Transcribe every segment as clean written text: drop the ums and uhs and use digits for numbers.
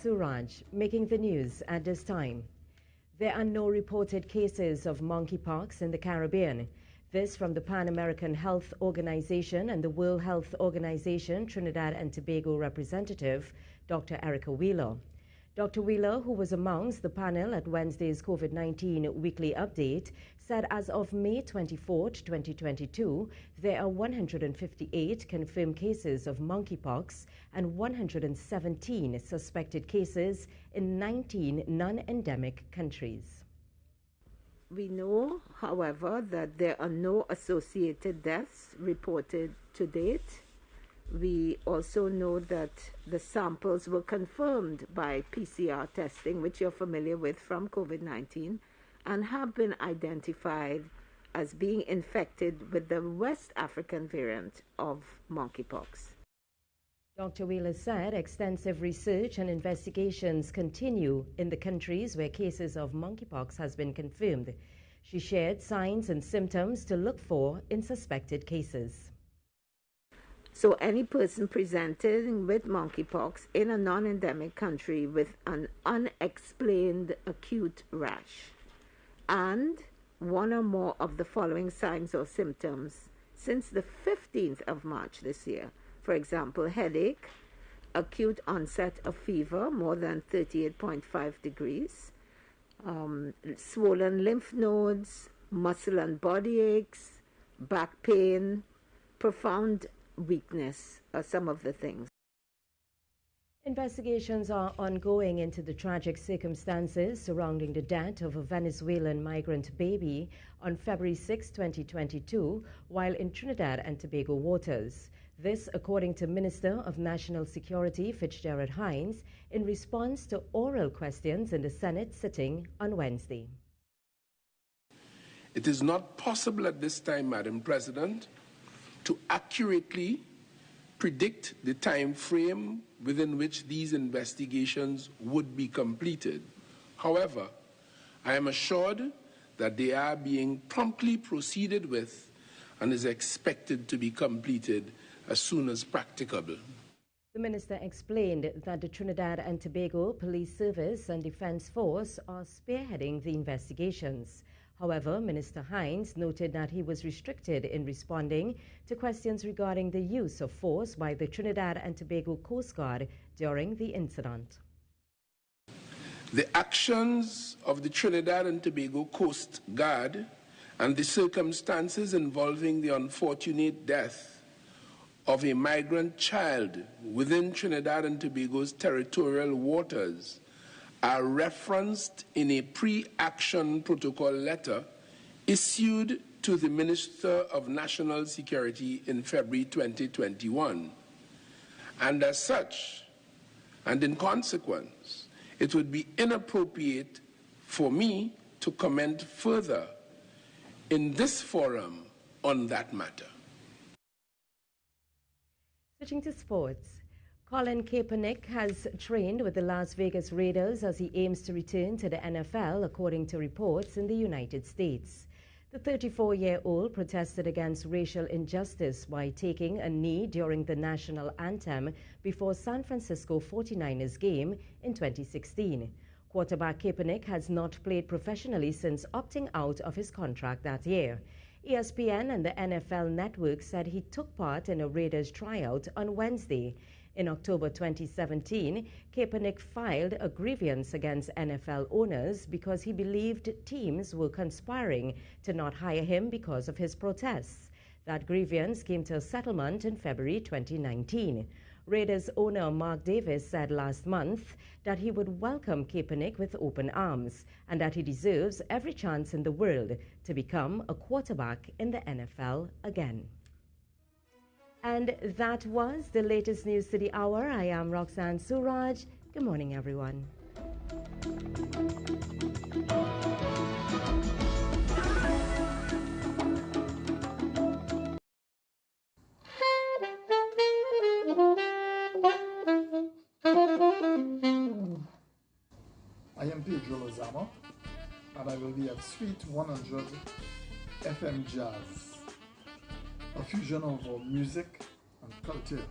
Suraj, making the news at this time. There are no reported cases of monkeypox in the Caribbean. This from the Pan American Health Organization and the World Health Organization Trinidad and Tobago representative, Dr. Erica Wheeler. Dr. Wheeler, who was amongst the panel at Wednesday's COVID-19 weekly update, said as of May 24, 2022, there are 158 confirmed cases of monkeypox and 117 suspected cases in 19 non-endemic countries. We know, however, that there are no associated deaths reported to date. We also know that the samples were confirmed by PCR testing, which you're familiar with from COVID-19, and have been identified as being infected with the West African variant of monkeypox. Dr. Wheeler said extensive research and investigations continue in the countries where cases of monkeypox has been confirmed. She shared signs and symptoms to look for in suspected cases. So any person presenting with monkeypox in a non-endemic country with an unexplained acute rash and one or more of the following signs or symptoms since the 15th of March this year, for example, headache, acute onset of fever more than 38.5 degrees, swollen lymph nodes, muscle and body aches, back pain, profound weakness are some of the things. Investigations are ongoing into the tragic circumstances surrounding the death of a Venezuelan migrant baby on February 6, 2022, while in Trinidad and Tobago waters. This, according to Minister of National Security Fitzgerald Hines, in response to oral questions in the Senate sitting on Wednesday. It is not possible at this time, Madam President, to accurately predict the time frame within which these investigations would be completed. However, I am assured that they are being promptly proceeded with and is expected to be completed as soon as practicable. The minister explained that the Trinidad and Tobago Police Service and Defense Force are spearheading the investigations. However, Minister Hines noted that he was restricted in responding to questions regarding the use of force by the Trinidad and Tobago Coast Guard during the incident. The actions of the Trinidad and Tobago Coast Guard and the circumstances involving the unfortunate death of a migrant child within Trinidad and Tobago's territorial waters are referenced in a pre-action protocol letter issued to the Minister of National Security in February 2021. And as such, and in consequence, it would be inappropriate for me to comment further in this forum on that matter. Switching to sports. Colin Kaepernick has trained with the Las Vegas Raiders as he aims to return to the NFL, according to reports in the United States. The 34-year-old protested against racial injustice by taking a knee during the national anthem before San Francisco 49ers game in 2016. Quarterback Kaepernick has not played professionally since opting out of his contract that year. ESPN and the NFL Network said he took part in a Raiders tryout on Wednesday. In October 2017, Kaepernick filed a grievance against NFL owners because he believed teams were conspiring to not hire him because of his protests. That grievance came to a settlement in February 2019. Raiders owner Mark Davis said last month that he would welcome Kaepernick with open arms and that he deserves every chance in the world to become a quarterback in the NFL again. And that was the latest news to the hour. I am Roxanne Suraj. Good morning, everyone. I am Pedro Lozano, and I will be at Suite 100 FM Jazz, a fusion of our music and culture.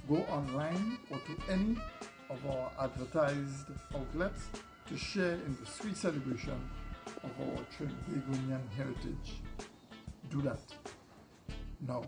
Go online or to any of our advertised outlets to share in the sweet celebration of our Trinbagonian heritage. Do that now.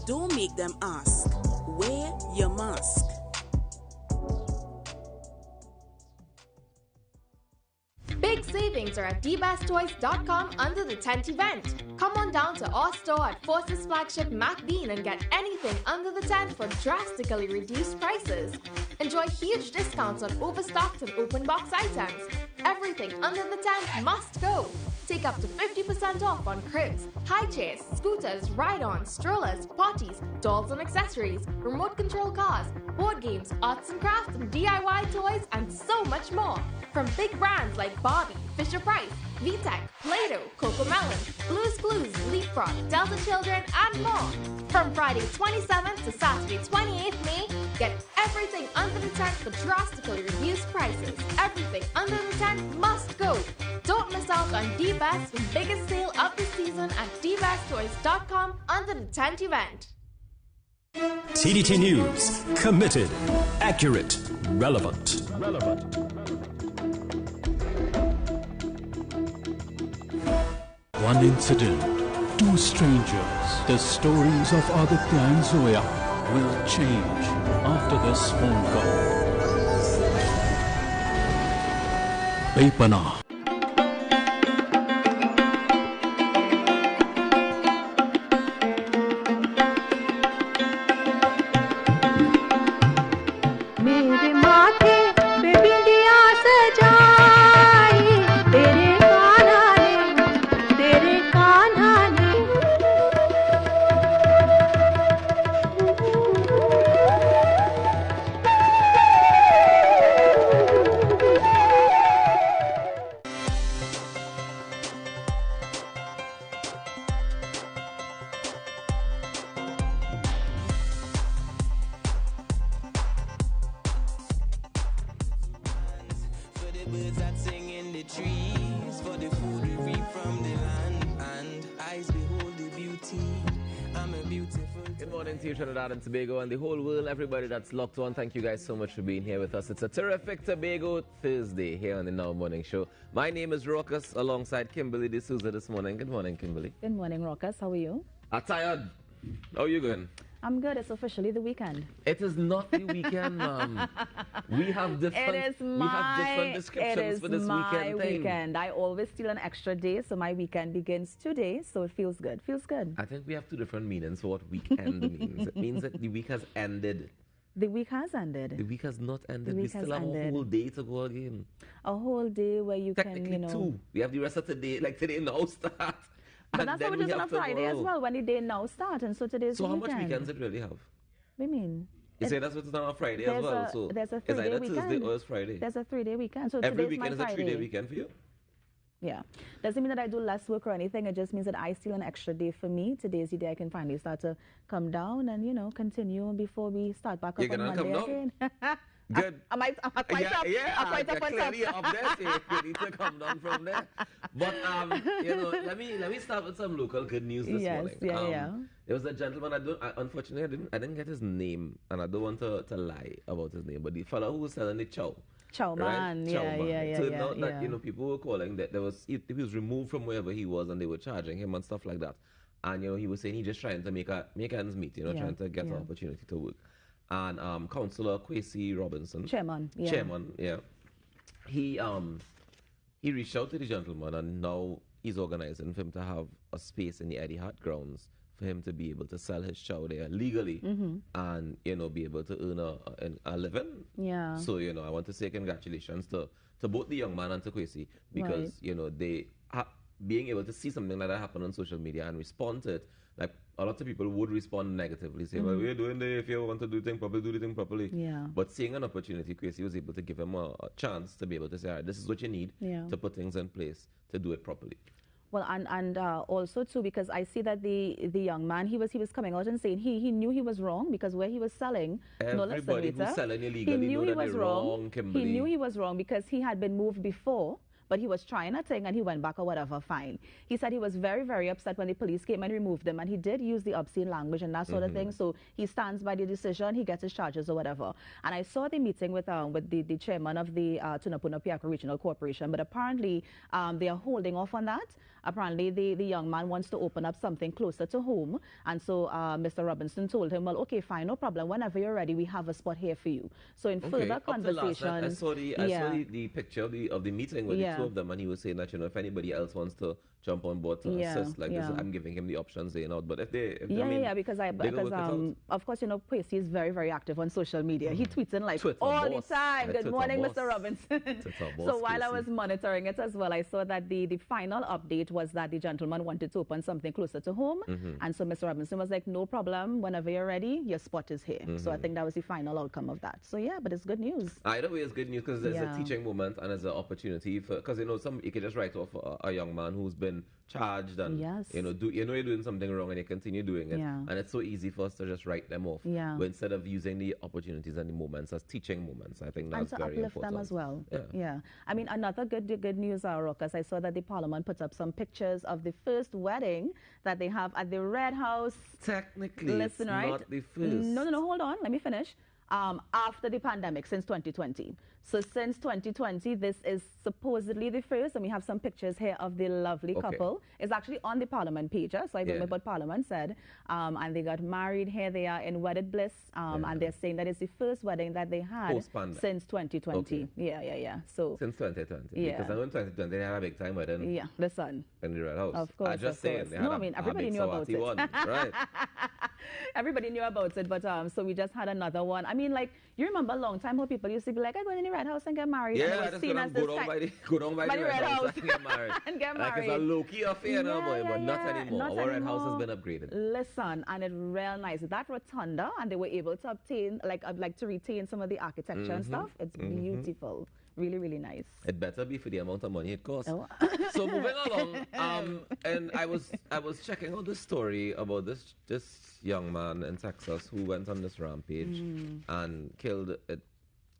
Don't make them ask. Wear your mask. Big savings are at dbesttoys.com under the 10th event. Come on down to our store at Forces flagship MacBean and get anything under the tent for drastically reduced prices. Enjoy huge discounts on overstocked and open box items. Everything under the tent must go. Take up to 50% off on cribs, high chairs, scooters, ride-ons, strollers, potties, dolls and accessories, remote control cars, board games, arts and crafts, and DIY toys, and so much more. From big brands like Barbie, Fisher-Price, VTech, Play-Doh, Cocomelon, Blue's Clues, Leapfrog, Delta Children, and more. From Friday 27th to Saturday 28th May, get everything under the tent for drastically reduced prices. Everything under the tent must go. Don't miss out on D-Best's biggest sale of the season at dbesttoys.com under the tent event. TDT News, committed, accurate, relevant. One incident, two strangers. The stories of other Clan Zoya will change after this phone call. Pepana. Birds that sing in the trees, for the food we reap from the land, and eyes behold the beauty. I'm a beautiful. Good morning to you, Trinidad and Tobago, and the whole world, everybody that's locked on. Thank you guys so much for being here with us. It's a terrific Tobago Thursday here on the Now Morning Show. My name is Raucus, alongside Kimberly D'Souza this morning. Good morning, Kimberly. Good morning, Raucus. How are you? I'm tired. How are you going? I'm good. It's officially the weekend. It is not the weekend, ma'am. We have different descriptions for this weekend thing. Weekend. I always steal an extra day, so my weekend begins today, so it feels good. Feels good. I think we have two different meanings for what weekend means. It means that the week has ended. The week has ended. The week has not ended. We still have a whole day to go again. A whole day where you can, you know. Two. We have the rest of today, like today now start. But that's how it is on a Friday as well, when the day now starts, and so today's the weekend. So how much weekends it really have? What do you mean? You say that's what's done on Friday as well, so there's a it's 3-day either weekend. Tuesday or it's Friday. There's a 3-day weekend, so every today's weekend my is a Friday. 3-day weekend for you? Yeah. Doesn't mean that I do less work or anything. It just means that I steal an extra day for me. Today's the day I can finally start to come down and, you know, continue before we start back up on Monday again. Good. Am I quite up? Yeah, I'm quite up on clearly up there, so you need to come down from there. But, you know, let me start with some local good news this morning. Yeah. There was a gentleman, unfortunately, I didn't get his name, and I don't want to lie about his name, but the fellow who was selling the chow. Chow man, right? yeah. Turned out that, you know, people were calling that he was removed from wherever he was, and they were charging him and stuff like that. And, you know, he was saying he's just trying to make ends meet, you know, trying to get an opportunity to work. And Councillor Kwesi Robinson, chairman, he reached out to the gentleman, and now he's organizing for him to have a space in the Eddie Hart grounds for him to be able to sell his chow there legally, and, you know, be able to earn a living. Yeah. So, you know, I want to say congratulations to both the young man and to Kwesi, because you know, being able to see something like that happen on social media and respond to it, like a lot of people would respond negatively, say, well, we're doing this, if you want to do the thing properly, do the thing properly. Yeah. But seeing an opportunity, Casey was able to give him a chance to be able to say, all right, this is what you need to put things in place to do it properly. Well, and also too, because I see that the young man, he was coming out and saying he knew he was wrong, because where he was selling, everybody who's selling illegally, he knew he was wrong, He knew he was wrong because he had been moved before, but he was trying a thing and he went back or whatever, fine. He said he was very, very upset when the police came and removed him, and he did use the obscene language and that sort of thing, so he stands by the decision, he gets his charges or whatever. And I saw the meeting with the chairman of the Tunapuna Piakura Regional Corporation, but apparently they are holding off on that. Apparently the young man wants to open up something closer to home, and so Mr. Robinson told him, well, okay, fine, no problem, whenever you're ready, we have a spot here for you. So in further conversation, I saw the picture of the meeting with the two of them, and he was saying that, you know, if anybody else wants to jump on board to assist, like this, I'm giving him the options saying out. But because of course, you know, Kwesi is very, very active on social media. He tweets in like all the time. Good morning, Mr. Robinson. So while I was monitoring it as well, I saw that the final update was that the gentleman wanted to open something closer to home, and so Mr. Robinson was like, no problem, whenever you're ready, your spot is here. So I think that was the final outcome of that. So yeah, but it's good news. Either way, it's good news because it's a teaching moment and it's an opportunity for, because you know, you can just write off a young man who's been charged and you know you're doing something wrong and you continue doing it, and it's so easy for us to just write them off, but instead of using the opportunities and the moments as teaching moments. I think that's very important. And to uplift them as well. I mean, another good news, Ruckus, I saw that the Parliament put up some pictures of the first wedding that they have at the Red House. Technically, listen, it's not the first. No, hold on, let me finish. After the pandemic, since 2020. So since 2020, this is supposedly the first, and we have some pictures here of the lovely couple. It's actually on the Parliament page, so I don't know what Parliament said. And they got married. Here they are in wedded bliss, and they're saying that it's the first wedding that they had since 2020. Yeah. So since 2020, because I know in 2020 they had a big time wedding. Yeah, the sun. In the Red House. Of course. I just saying. No, I mean everybody knew about it. Right. Everybody knew about it, but so we just had another one. I mean, like, you remember a long time how people used to be like, I go in the Red House and get married. Yeah, and it was go down by the Red House and get married. And get married. Like it's a low-key affair now, boy, but not anymore. Our Red House has been upgraded. Listen, and it's real nice. That rotunda, and they were able to obtain, like to retain some of the architecture and stuff. It's beautiful. Really, really nice. It better be for the amount of money it costs. So moving along, and I was checking out the story about this young man in Texas who went on this rampage and killed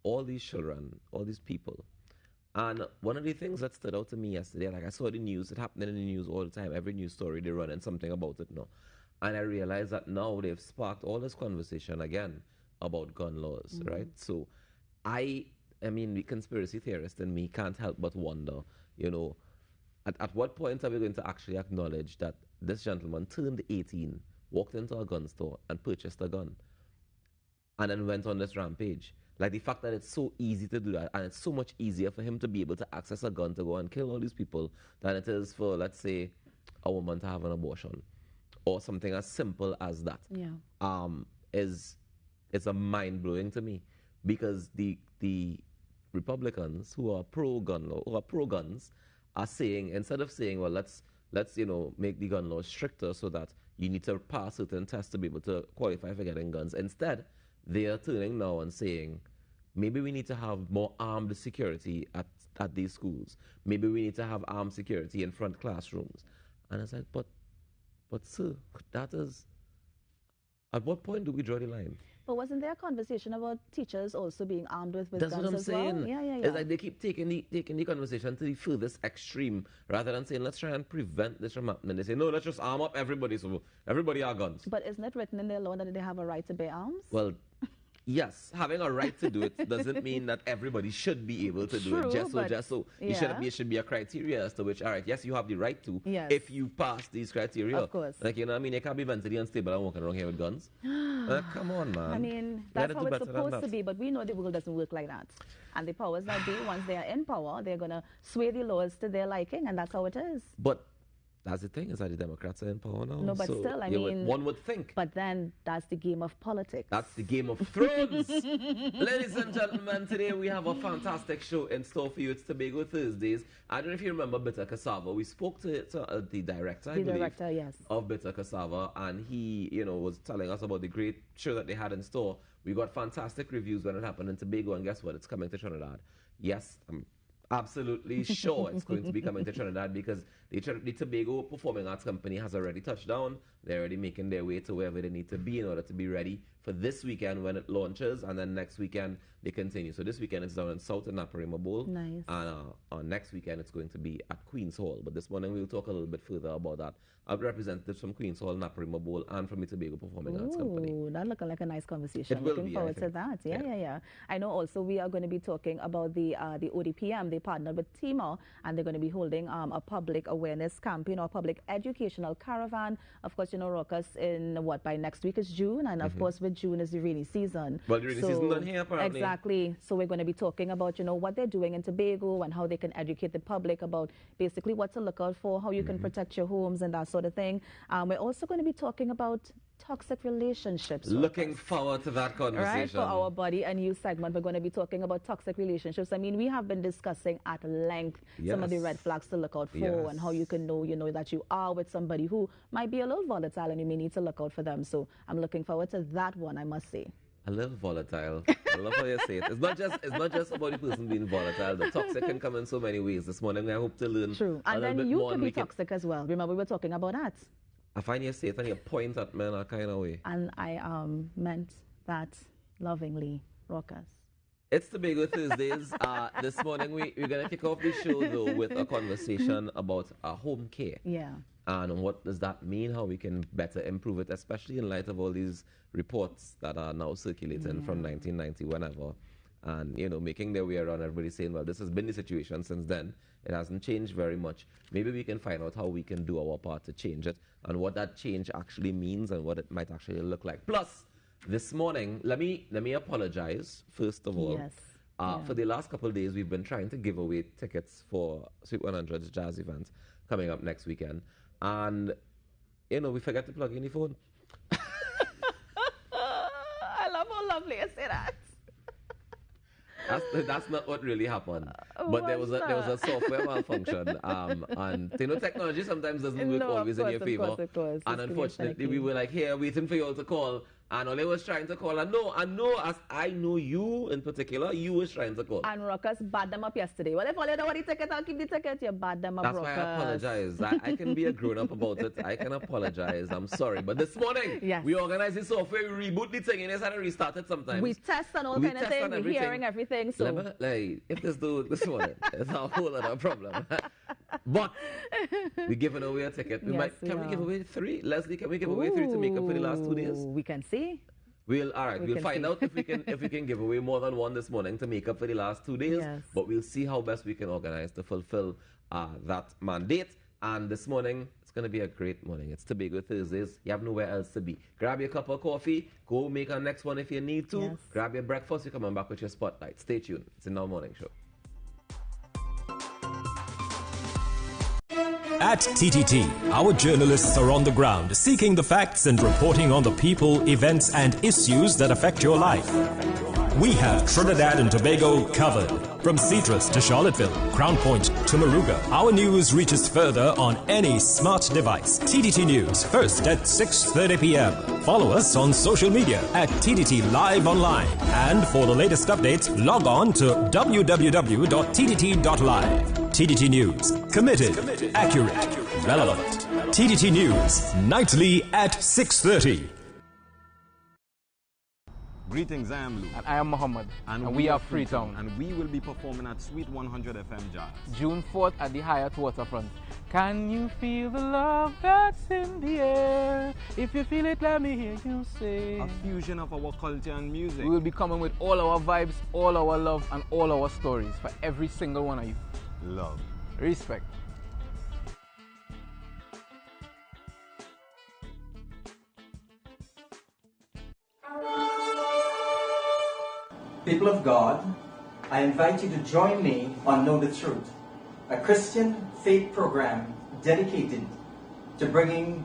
all these children, all these people. And one of the things that stood out to me yesterday, like I saw the news, it happening in the news all the time. Every news story they run and something about it now. And I realized that now they've sparked all this conversation again about gun laws, right? So I mean, the conspiracy theorist in me can't help but wonder, you know, at what point are we going to actually acknowledge that this gentleman turned 18, walked into a gun store and purchased a gun, and then went on this rampage? Like the fact that it's so easy to do that, and it's so much easier for him to be able to access a gun to go and kill all these people than it is for, let's say, a woman to have an abortion, or something as simple as that. It's a mind-blowing to me, because the Republicans who are pro-gun law, who are pro-guns, are saying, instead of saying, well, let's you know, make the gun law stricter so that you need to pass certain tests to be able to qualify for getting guns. Instead, they are turning now and saying, maybe we need to have more armed security at these schools. Maybe we need to have armed security in front classrooms. And I said, but sir, that is, at what point do we draw the line? But wasn't there a conversation about teachers also being armed with guns as well? That's what I'm saying. Yeah. It's like they keep taking the conversation to the furthest extreme, rather than saying, let's try and prevent this from happening. They say, no, let's just arm up everybody, so everybody have guns. But isn't it written in their law that they have a right to bear arms? Well, yes, having a right to do it doesn't mean that everybody should be able to do it. Just so. It should be a criteria as to which, all right, yes, you have the right to, if you pass these criteria. Of course. Like, you know what I mean? You can't be mentally unstable and walking around here with guns. Come on, man. I mean, that's how it's supposed to be, but we know the world doesn't work like that. And the powers that be, once they are in power, they're going to sway the laws to their liking, and that's how it is. But That's the thing, is that the Democrats are in power now. No, but so still, I mean... one would think. But then, that's the game of politics. That's the Game of Thrones. Ladies and gentlemen, today we have a fantastic show in store for you. It's Tobago Thursdays. I don't know if you remember Bitter Cassava. We spoke to the director, I believe, yes, of Bitter Cassava, and he, was telling us about the great show that they had in store. We got fantastic reviews when it happened in Tobago, and guess what? It's coming to Trinidad. Yes, I'm absolutely sure it's going to be coming to Trinidad, because the Tobago Performing Arts Company has already touched down. They're already making their way to wherever they need to be in order to be ready for this weekend when it launches, and then next weekend they continue. So this weekend it's down in South in Naparima Bowl. Nice. And next weekend it's going to be at Queen's Hall. But this morning we'll talk a little bit further about that. I have representatives from Queen's Hall, Naparima Bowl, and from the Tobago Performing Arts Company. Ooh, that looking like a nice conversation. It will Looking be, forward to that. Yeah. I know also we are going to be talking about the ODPM. They partnered with Timor, and they're going to be holding a public awareness campaign or public educational caravan. Of course, Raucous by next week is June, and of course with June is the rainy season. Well, the rainy season done here, apparently. Exactly. So we're going to be talking about, what they're doing in Tobago and how they can educate the public about basically what to look out for, how you can protect your homes and that sort of thing. We're also going to be talking about toxic relationships. Looking forward to that conversation. Right, for our Body and You segment, we're going to be talking about toxic relationships. I mean, we have been discussing at length some of the red flags to look out for and how you can know, that you are with somebody who might be a little volatile and you may need to look out for them. So I'm looking forward to that one, I must say. A little volatile. I love how you say it. It's not just about the person being volatile. The toxic can come in so many ways. This morning I hope to learn. True. And then you can be toxic as well. Remember, we were talking about that. I find you say it and you point at me in a kind of way. And I meant that lovingly, Raucous. It's Tobago Thursdays. This morning we're going to kick off the show, though, with a conversation about home care. Yeah. And what does that mean, how we can better improve it, especially in light of all these reports that are now circulating from 1990, whenever. And, making their way around, everybody saying, well, this has been the situation since then. It hasn't changed very much. Maybe we can find out how we can do our part to change it and what that change actually means and what it might actually look like. Plus, this morning, let me apologize, first of all. Yes. For the last couple of days, we've been trying to give away tickets for Sweet 100's jazz event coming up next weekend. And, we forgot to plug in the phone. I love how lovely you say that. That's not what really happened. But there was a software malfunction. And technology sometimes doesn't work always in your favor. Of course. And unfortunately, we were here waiting for you all to call. And Ole was trying to call. And as I know you in particular, you was trying to call. And Raucous bad them up yesterday. Well, if all you don't want the ticket, I'll keep the ticket. You bad them up, That's Raucous. why I apologize. I can be a grown-up about it. I can apologize. I'm sorry. But this morning, we organized the software, we reboot the thing, and it's had to restart it sometimes. We test and all kind of things. We're hearing everything. So. If this dude this morning, it's a whole other problem. But we're giving away a ticket. Can we give away 3? Leslie, can we give away 3 to make up for the last 2 days? We can see. We'll find out if we can give away more than 1 this morning to make up for the last 2 days. Yes. But we'll see how best we can organize to fulfill that mandate. And this morning, it's going to be a great morning. It's Tobago Thursdays. You have nowhere else to be. Grab your cup of coffee. Go make our next one if you need to. Yes. Grab your breakfast. You're coming back with your spotlight. Stay tuned. It's in our morning show. At TTT, our journalists are on the ground, seeking the facts and reporting on the people, events, and issues that affect your life. We have Trinidad and Tobago covered. From Citrus to Charlottesville, Crown Point to Moruga, our news reaches further on any smart device. TTT News, first at 6:30 p.m. Follow us on social media at TTT Live Online. And for the latest updates, log on to www.ttt.live. TTT News, committed, accurate, relevant. TTT News, nightly at 6:30. Greetings, I am Lou. And I am Muhammad. And we are Freetown. And we will be performing at Sweet 100 FM Jazz. June 4th at the Hyatt Waterfront. Can you feel the love that's in the air? If you feel it, let me hear you say. A fusion of our culture and music. We will be coming with all our vibes, all our love, and all our stories for every single one of you. Love. Respect. People of God, I invite you to join me on Know the Truth, a Christian faith program dedicated to bringing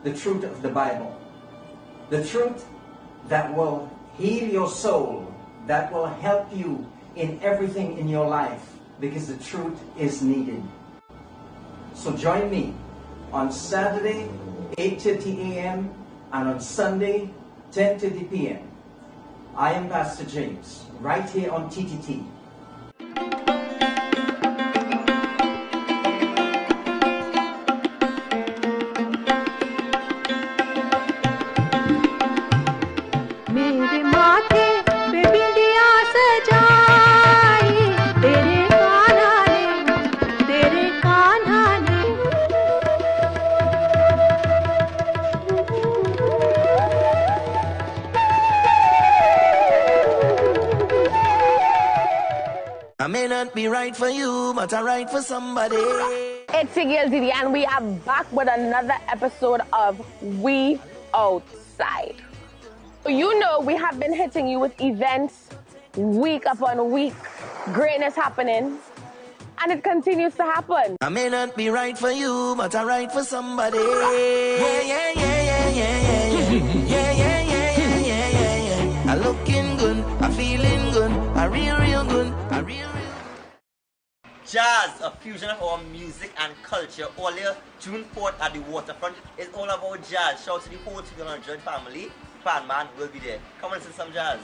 the truth of the Bible. The truth that will heal your soul, that will help you in everything in your life, because the truth is needed. So join me on Saturday, 8:30 a.m. and on Sunday, 10:30 p.m. I am Pastor James, right here on TTT. I may not be right for you, but I'm right for somebody. It's your girl Didi, and we are back with another episode of We Outside. You know we have been hitting you with events week upon week. Greatness happening, and it continues to happen. I may not be right for you, but I'm right for somebody. Yeah, yeah, yeah, yeah, yeah, yeah, yeah, yeah, yeah, yeah, yeah, yeah, yeah. I'm looking good, I'm feeling good, I'm real good, I'm real. Jazz, a fusion of our music and culture. All here, June 4th at the waterfront. It's all about jazz. Shout out to the whole 200 family. Fan man will be there. Come and listen to some jazz.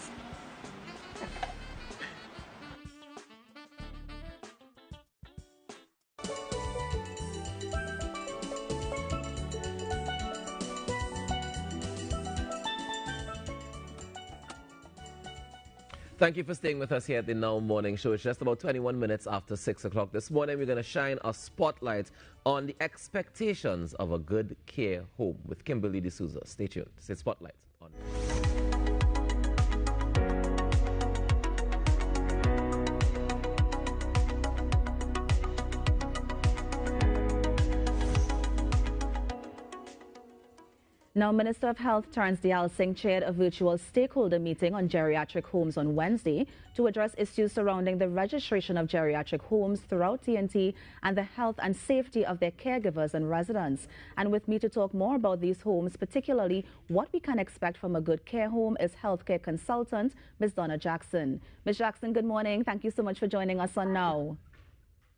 Thank you for staying with us here at the Now Morning Show. It's just about 21 minutes after 6 o'clock. This morning, we're going to shine a spotlight on the expectations of a good care home with Kimberly D'Souza. Stay tuned. It's Spotlight on. Now, Minister of Health Terence Dial Singh chaired a virtual stakeholder meeting on geriatric homes on Wednesday to address issues surrounding the registration of geriatric homes throughout TNT and the health and safety of their caregivers and residents. And with me to talk more about these homes, particularly what we can expect from a good care home, is healthcare consultant Ms. Donna Jackson. Ms. Jackson, good morning. Thank you so much for joining us on Now.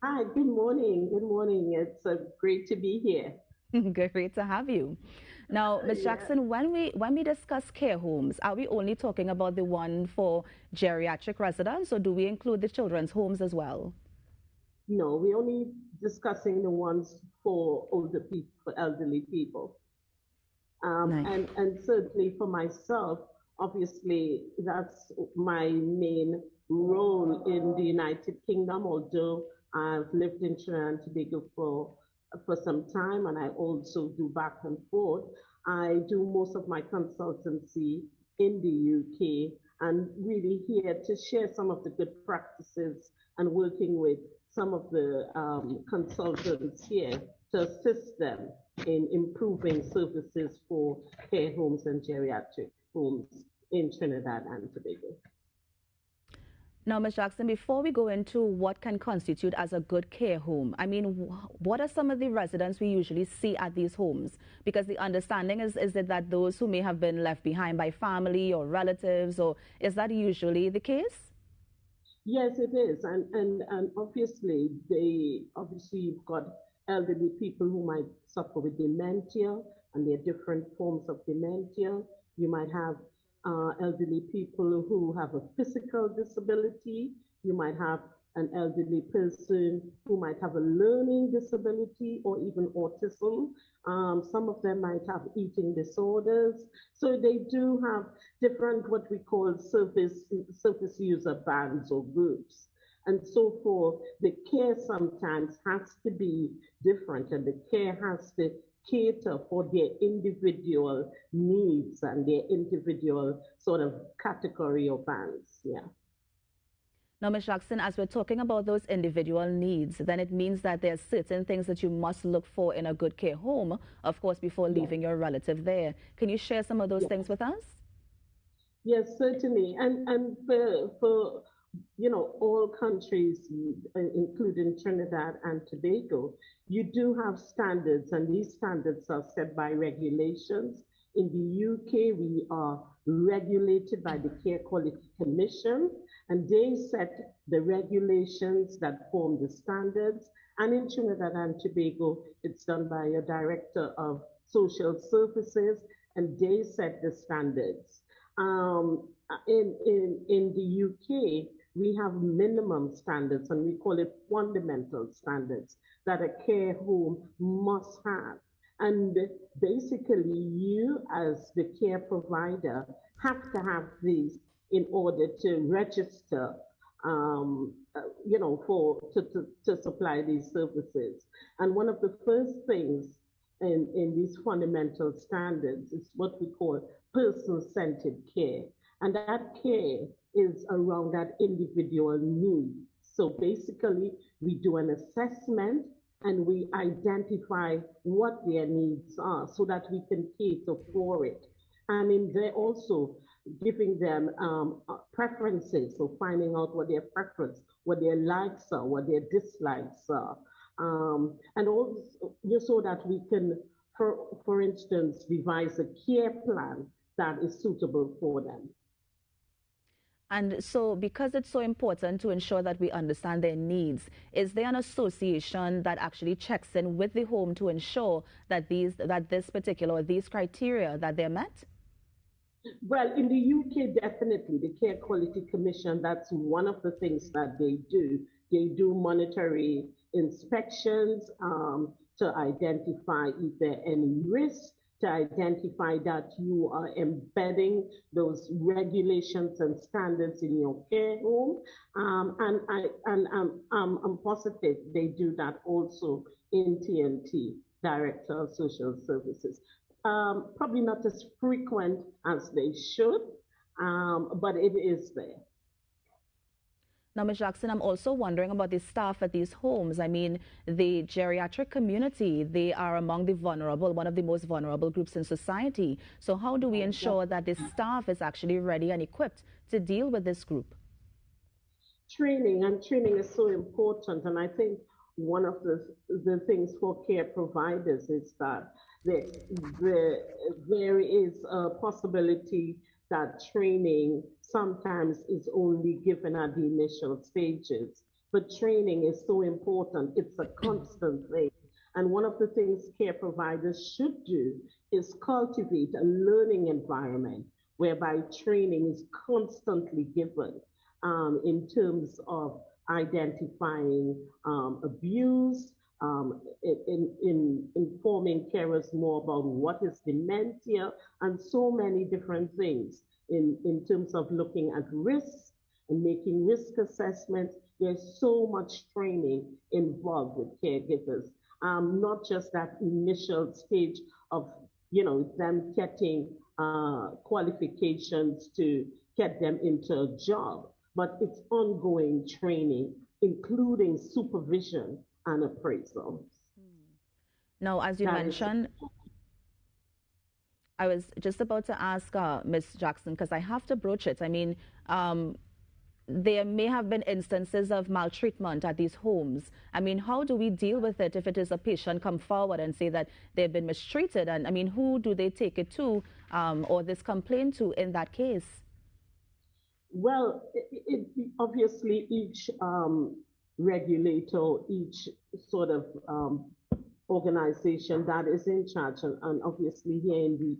Hi, good morning. Good morning. It's great to be here. Great to have you. Now, Ms. Jackson, when we discuss care homes, are we only talking about the one for geriatric residents, or do we include the children's homes as well? No, we're only discussing the ones for older people, for elderly people. Nice. And certainly for myself, obviously, that's my main role in the United Kingdom, although I've lived in Trinidad and Tobago for some time, and I also do back and forth. I do most of my consultancy in the UK, and really here to share some of the good practices and working with some of the consultants here to assist them in improving services for care homes and geriatric homes in Trinidad and Tobago. Now, Ms. Jackson, before we go into what can constitute as a good care home, I mean, what are some of the residents we usually see at these homes? Because the understanding is it that those who may have been left behind by family or relatives, or is that usually the case? Yes, it is. And obviously, you've got elderly people who might suffer with dementia, and there are different forms of dementia. You might have elderly people who have a physical disability. You might have an elderly person who might have a learning disability or even autism. Some of them might have eating disorders. So they do have different, what we call service user bands or groups. And so for the care sometimes has to be different, and the care has to cater for their individual needs and their individual sort of category or bands. Yeah. Now, Ms. Jackson, as we're talking about those individual needs, then it means that there's certain things that you must look for in a good care home, of course, before leaving your relative there. Can you share some of those things with us? Yes, certainly. And for all countries, including Trinidad and Tobago, you do have standards, and these standards are set by regulations. In the UK, we are regulated by the Care Quality Commission, and they set the regulations that form the standards. And in Trinidad and Tobago, it's done by a director of social services, and they set the standards. In the UK, we have minimum standards, and we call it fundamental standards that a care home must have. And basically, you as the care provider have to have these in order to register, to supply these services. And one of the first things in these fundamental standards is what we call person-centered care. And that care is around that individual need. So basically, we do an assessment and we identify what their needs are so that we can cater for it. And in there also giving them preferences, so finding out what their preference, what their likes are, what their dislikes are. And also just so that we can, for instance, devise a care plan that is suitable for them. And so because it's so important to ensure that we understand their needs, is there an association that actually checks in with the home to ensure that these criteria that they're met? Well, in the UK, definitely, the Care Quality Commission, that's one of the things that they do. They do monetary inspections to identify if there are any risks, to identify that you are embedding those regulations and standards in your care home. I'm positive they do that also in TNT, Director of Social Services. Probably not as frequent as they should, but it is there. Now, Ms. Jackson, I'm also wondering about the staff at these homes. I mean, the geriatric community, they are among the vulnerable, one of the most vulnerable groups in society. So how do we ensure that the staff is actually ready and equipped to deal with this group? Training is so important. And I think one of the things for care providers is that there is a possibility that training sometimes is only given at the initial stages. But training is so important. It's a constant thing. And one of the things care providers should do is cultivate a learning environment whereby training is constantly given in terms of identifying abuse, in informing carers more about what is dementia, and so many different things in terms of looking at risks and making risk assessments. There's so much training involved with caregivers, not just that initial stage of them getting qualifications to get them into a job, but it's ongoing training, including supervision and appraisal. Now, as you mentioned, I was just about to ask Ms. Jackson, because I have to broach it. I mean, there may have been instances of maltreatment at these homes. I mean, how do we deal with it if it is a patient come forward and say that they've been mistreated? And I mean, who do they take it to or this complaint to in that case? Well, obviously each regulator, each sort of organization that is in charge, and obviously here in the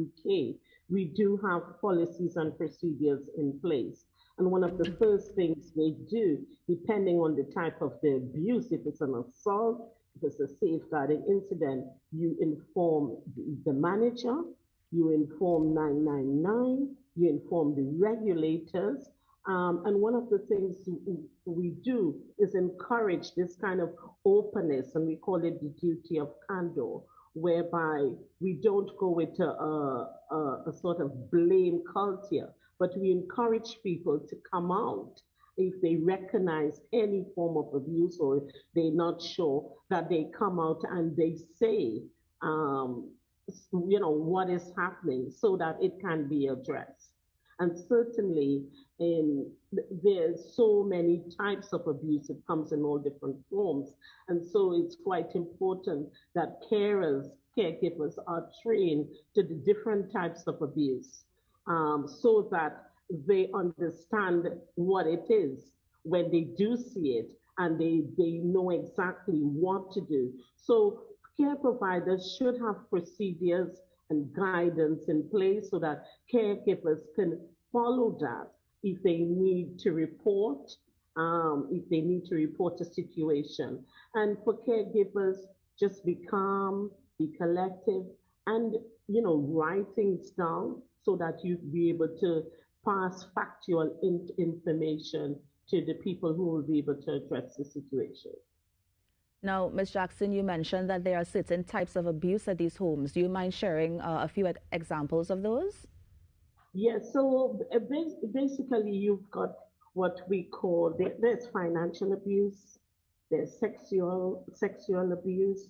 UK, we do have policies and procedures in place. And one of the first things they do, depending on the type of the abuse, if it's an assault, if it's a safeguarding incident, you inform the manager, you inform 999, you inform the regulators. And one of the things we do is encourage this kind of openness, and we call it the duty of candor, whereby we don't go with a sort of blame culture, but we encourage people to come out if they recognize any form of abuse or they're not sure, that they come out and they say, what is happening so that it can be addressed. And certainly, there's so many types of abuse. It comes in all different forms. And so it's quite important that caregivers are trained to the different types of abuse, so that they understand what it is when they do see it, and they know exactly what to do. So care providers should have procedures and guidance in place so that caregivers can follow that if they need to report, a situation. And for caregivers, just be calm, be collective, and write things down so that you be able to pass factual information to the people who will be able to address the situation. Now, Ms. Jackson, you mentioned that there are certain types of abuse at these homes. Do you mind sharing a few examples of those? Yes, so basically you've got what we call, there's financial abuse, there's sexual abuse,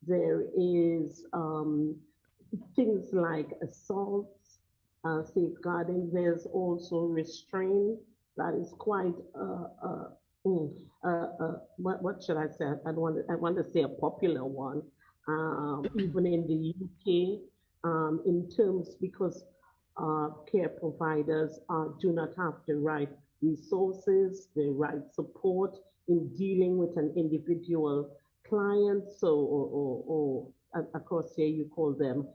there is things like assaults, safeguarding. There's also restraint. That is quite what should I say? I want to say a popular one, even in the UK, in terms, because care providers do not have the right resources, the right support in dealing with an individual client. So, or across here, you call them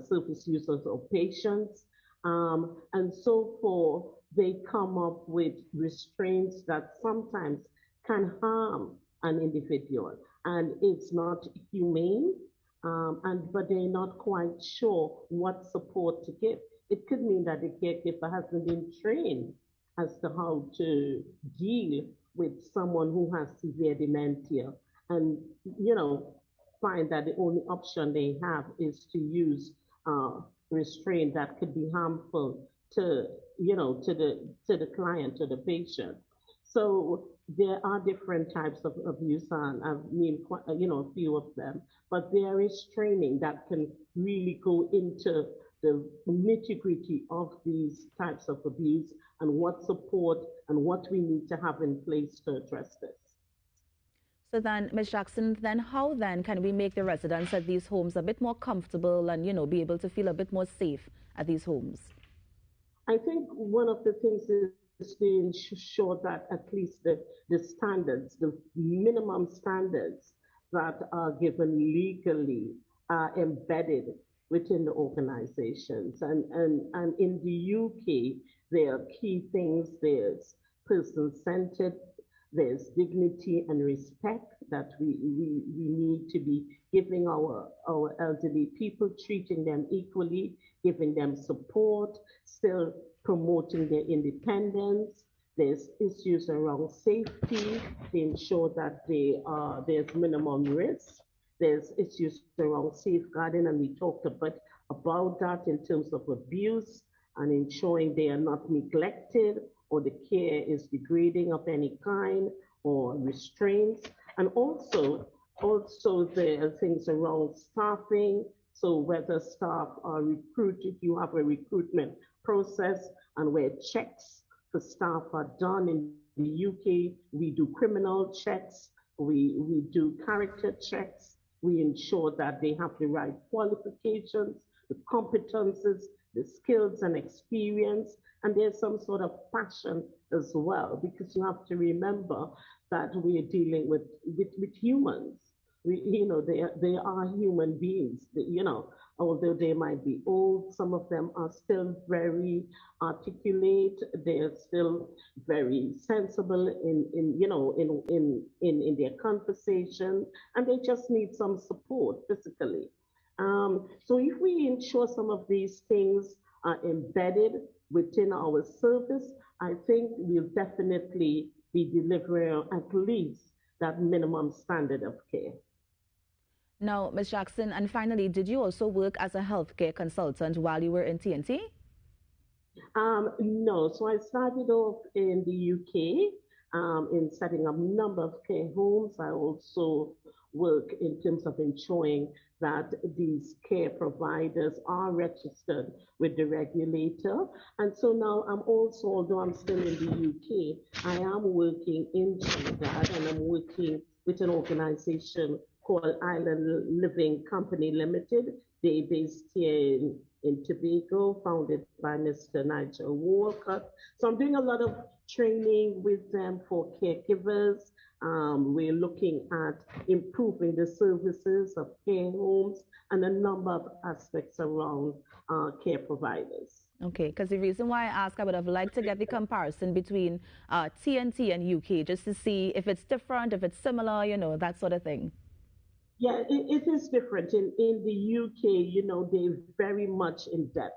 service users or patients. And so forth, they come up with restraints that sometimes can harm an individual, and it's not humane. But they're not quite sure what support to give. It could mean that the caregiver hasn't been trained as to how to deal with someone who has severe dementia, and find that the only option they have is to use restraint that could be harmful to the client, to the patient. So there are different types of abuse, and I've named a few of them. But there is training that can really go into the nitty-gritty of these types of abuse and what support and what we need to have in place to address this. So then, Ms. Jackson, then how then can we make the residents at these homes a bit more comfortable and, be able to feel a bit more safe at these homes? I think one of the things is to ensure that at least the standards, the minimum standards that are given legally are embedded within the organizations. And in the UK, there are key things. There's person-centered, there's dignity and respect that we need to be giving our elderly people, treating them equally, giving them support, still promoting their independence. There's issues around safety to ensure that there's minimum risk. There's issues around safeguarding, and we talked a bit about that in terms of abuse and ensuring they are not neglected or the care is degrading of any kind or restraints. And also there are things around staffing. So whether staff are recruited, you have a recruitment process, and where checks for staff are done. In the UK, we do criminal checks, we do character checks, we ensure that they have the right qualifications, the competences, the skills and experience, and there's some sort of passion as well, because you have to remember that we are dealing with humans. They are human beings. Although they might be old, some of them are still very articulate. They're still very sensible in their conversation, and they just need some support physically. So if we ensure some of these things are embedded within our service, I think we'll definitely be delivering at least that minimum standard of care. Now, Ms. Jackson, and finally, did you also work as a healthcare consultant while you were in TNT? No, so I started off in the UK in setting up a number of care homes. I also work in terms of ensuring that these care providers are registered with the regulator. And so now I'm also, although I'm still in the UK, I am working in Trinidad, and I'm working with an organization called Island Living Company Limited. They're based here in Tobago, founded by Mr. Nigel Walcott. So I'm doing a lot of training with them for caregivers. We're looking at improving the services of care homes and a number of aspects around care providers. Okay, because the reason why I asked, I would have liked to get the comparison between TNT and UK, just to see if it's different, if it's similar, you know, that sort of thing. Yeah, it is different. In the UK, you know, they're very much in depth.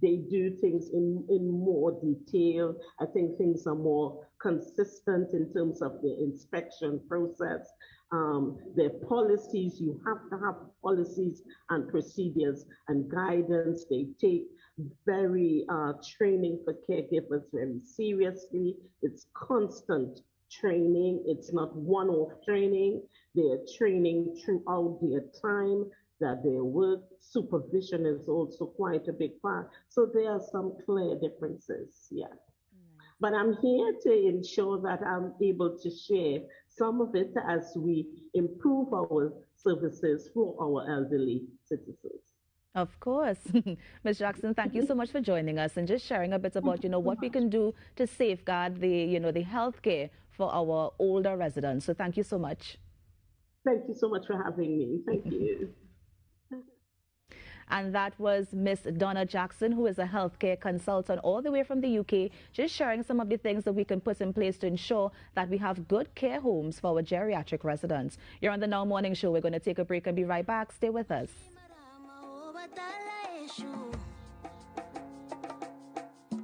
They do things in more detail. I think things are more consistent in terms of the inspection process. Their policies, you have to have policies and procedures and guidance. They take very training for caregivers very seriously. It's constant training. It's not one-off training. They're training throughout their time that their work. Supervision is also quite a big part. So there are some clear differences, yeah. But I'm here to ensure that I'm able to share some of it as we improve our services for our elderly citizens. Of course. Ms. Jackson, thank you so much for joining us and just sharing a bit about, you know, what we can do to safeguard the, you know, the health care for our older residents. So thank you so much. Thank you so much for having me. Thank you. And that was Miss Donna Jackson, who is a healthcare consultant all the way from the UK, just sharing some of the things that we can put in place to ensure that we have good care homes for our geriatric residents. You're on the Now Morning Show. We're going to take a break and be right back. Stay with us.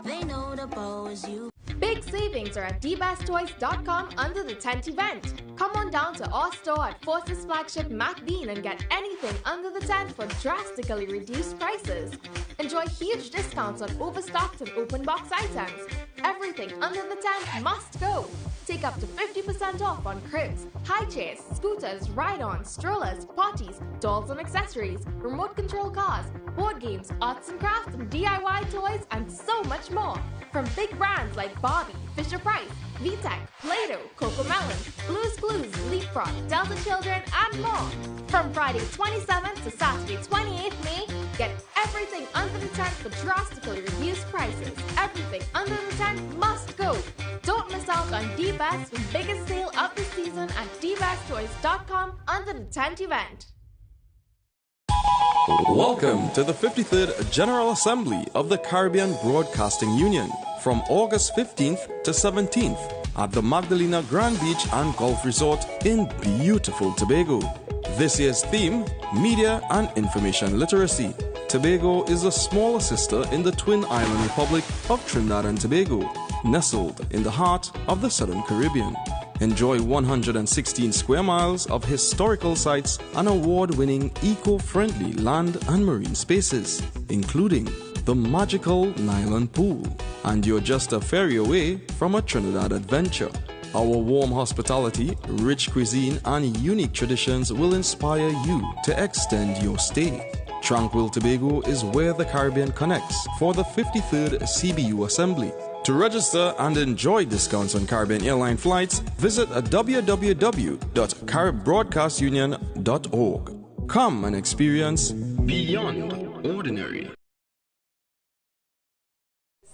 They know the ball is you. Big savings are at dbesttoys.com under the tent event. Come on down to our store at Forces Flagship MacBean and get anything under the tent for drastically reduced prices. Enjoy huge discounts on overstocked and open box items. Everything under the tent must go. Take up to 50% off on cribs, high chairs, scooters, ride-ons, strollers, potties, dolls and accessories, remote control cars, board games, arts and crafts, and DIY toys, and so much more. From big brands like Barbie, Fisher-Price, VTech, Play-Doh, Cocomelon, Blue's Clues, Leapfrog, Delta Children, and more. From Friday 27th to Saturday 28th May, get everything under the tent for drastically reduced prices. Everything under the tent must go. Don't miss out on D-Best's biggest sale of the season at dbesttoys.com under the tent event. Welcome to the 53rd General Assembly of the Caribbean Broadcasting Union from August 15th to 17th at the Magdalena Grand Beach and Golf Resort in beautiful Tobago. This year's theme, Media and Information Literacy. Tobago is a smaller sister in the twin island republic of Trinidad and Tobago, nestled in the heart of the Southern Caribbean. Enjoy 116 square miles of historical sites and award-winning eco-friendly land and marine spaces, including the magical Nylon Pool. And you're just a ferry away from a Trinidad adventure. Our warm hospitality, rich cuisine, and unique traditions will inspire you to extend your stay. Tranquil Tobago is where the Caribbean connects for the 53rd CBU Assembly. To register and enjoy discounts on Caribbean airline flights, visit www.caribbroadcastunion.org. Come and experience beyond ordinary.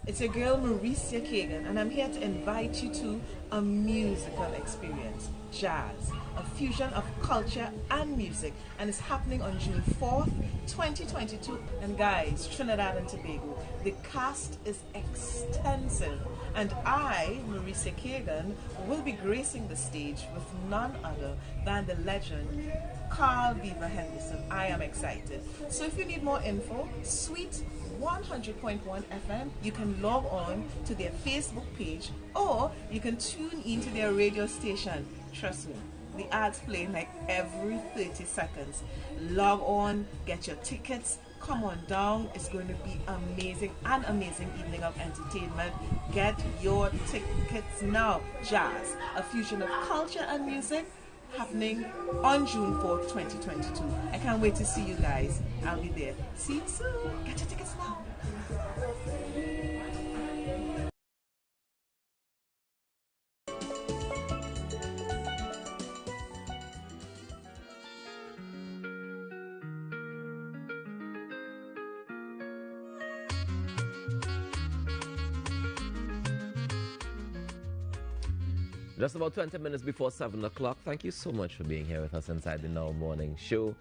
It's your girl Mauricia Kagan, and I'm here to invite you to a musical experience, jazz, a fusion of culture and music, and it's happening on June 4th, 2022. And guys, Trinidad and Tobago, the cast is extensive, and I, Mauricia Kagan, will be gracing the stage with none other than the legend Carl Beaver Henderson. I am excited. So if you need more info, Sweet 100.1 FM, you can log on to their Facebook page, or you can tune into their radio station. Trust me, the ads play like every 30 seconds. Log on, get your tickets, come on down. It's going to be amazing, an amazing evening of entertainment. Get your tickets now. Jazz, a fusion of culture and music happening on June 4th, 2022. I can't wait to see you guys. I'll be there. See you soon. Get your tickets now. Just about 20 minutes before 7 o'clock. Thank you so much for being here with us inside the Now Morning Show.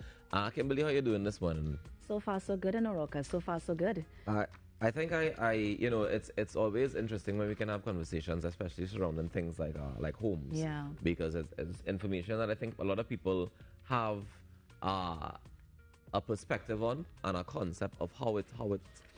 Kimberly, how are you doing this morning? So far, so good, Anoroka. So far, so good. I think it's always interesting when we can have conversations, especially surrounding things like homes. Yeah. Because it's information that I think a lot of people have a perspective on and a concept of how it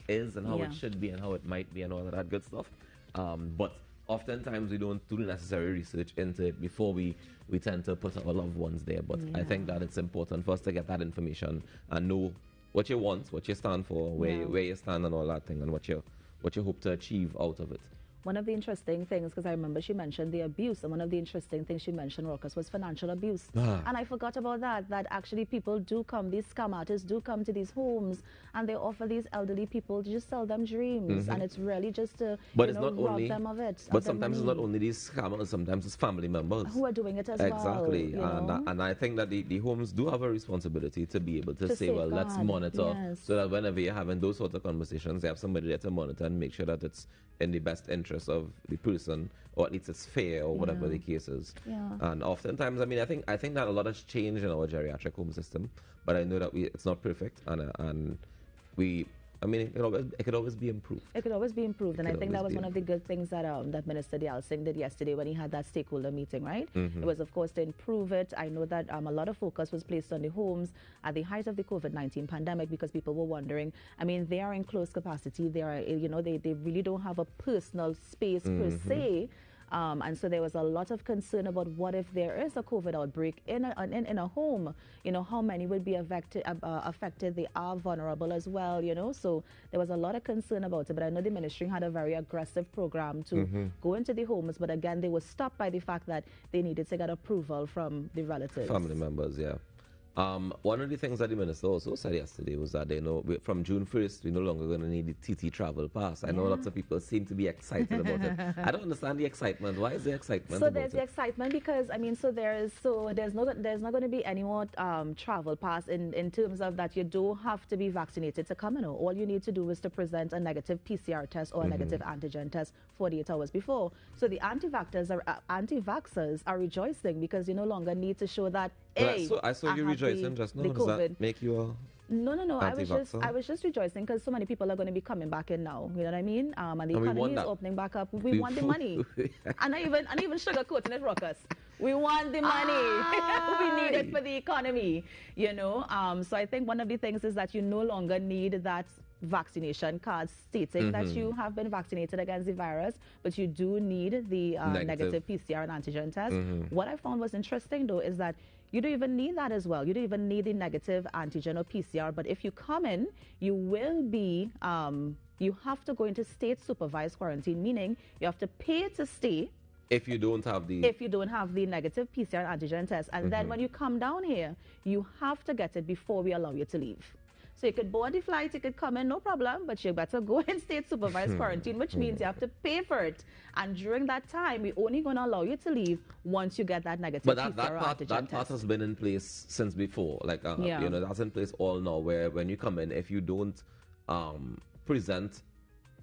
is and how it should be and how it might be and all of that good stuff. But oftentimes we don't do the necessary research into it before we tend to put our loved ones there. But I think that it's important for us to get that information and know what you want, what you stand for, where you stand and all that thing, and what you hope to achieve out of it. One of the interesting things, because I remember she mentioned the abuse, and one of the interesting things she mentioned, Rokas, was financial abuse. And I forgot about that actually people do come, these scam artists do come to these homes, and they offer these elderly people to just sell them dreams, and it's really just to rob them of it. But sometimes it's not only these scammers, sometimes it's family members who are doing it as well. Exactly. And I think that the homes do have a responsibility to be able to say, well, let's monitor, so that whenever you're having those sort of conversations, they have somebody there to monitor and make sure that it's in the best interest of the person, or at least it's fair, or whatever the case is. And oftentimes, I mean, I think that a lot has changed in our geriatric home system, but I know that it's not perfect, and it could always be improved. It could always be improved, and I think that was one of the good things that that Minister Dial Singh did yesterday when he had that stakeholder meeting, right? It was, of course, to improve it. I know that a lot of focus was placed on the homes at the height of the COVID-19 pandemic because people were wondering. I mean, they are in close capacity. They are, they really don't have a personal space per se. And so there was a lot of concern about what if there is a COVID outbreak in a home, how many would be affected. They are vulnerable as well, so there was a lot of concern about it. But I know the ministry had a very aggressive program to go into the homes, but again, they were stopped by the fact that they needed to get approval from the relatives. Family members, yeah. One of the things that the minister also said yesterday was that from June 1st, we're no longer going to need the TT travel pass. I know lots of people seem to be excited about it. I don't understand the excitement. Why is there excitement? So there's the excitement because there's not going to be any more travel pass in terms of that you don't have to be vaccinated to come in. All you need to do is to present a negative PCR test or a negative antigen test 48 hours before. So the anti-vaxxers are rejoicing because you no longer need to show that. I saw you rejoicing just now. Does that make you a No. I was just rejoicing because so many people are going to be coming back in now. You know what I mean? And the economy is opening back up. We want the money. and I even sugarcoating it, Rockers. We want the money. We need it for the economy. So I think one of the things is that you no longer need that vaccination card stating that you have been vaccinated against the virus, but you do need the negative PCR and antigen test. What I found was interesting, though, is that you don't even need that as well. You don't even need the negative antigen or PCR, but if you come in, you will be, you have to go into state supervised quarantine, meaning you have to pay to stay. If you don't have the negative PCR and antigen test. And then when you come down here, you have to get it before we allow you to leave. So you could board the flight, you could come in, no problem, but you better go in state supervised quarantine, which means you have to pay for it. And during that time, we're only going to allow you to leave once you get that negative PCR or antigen test. That part has been in place since before. That's in place all now, where when you come in, if you don't present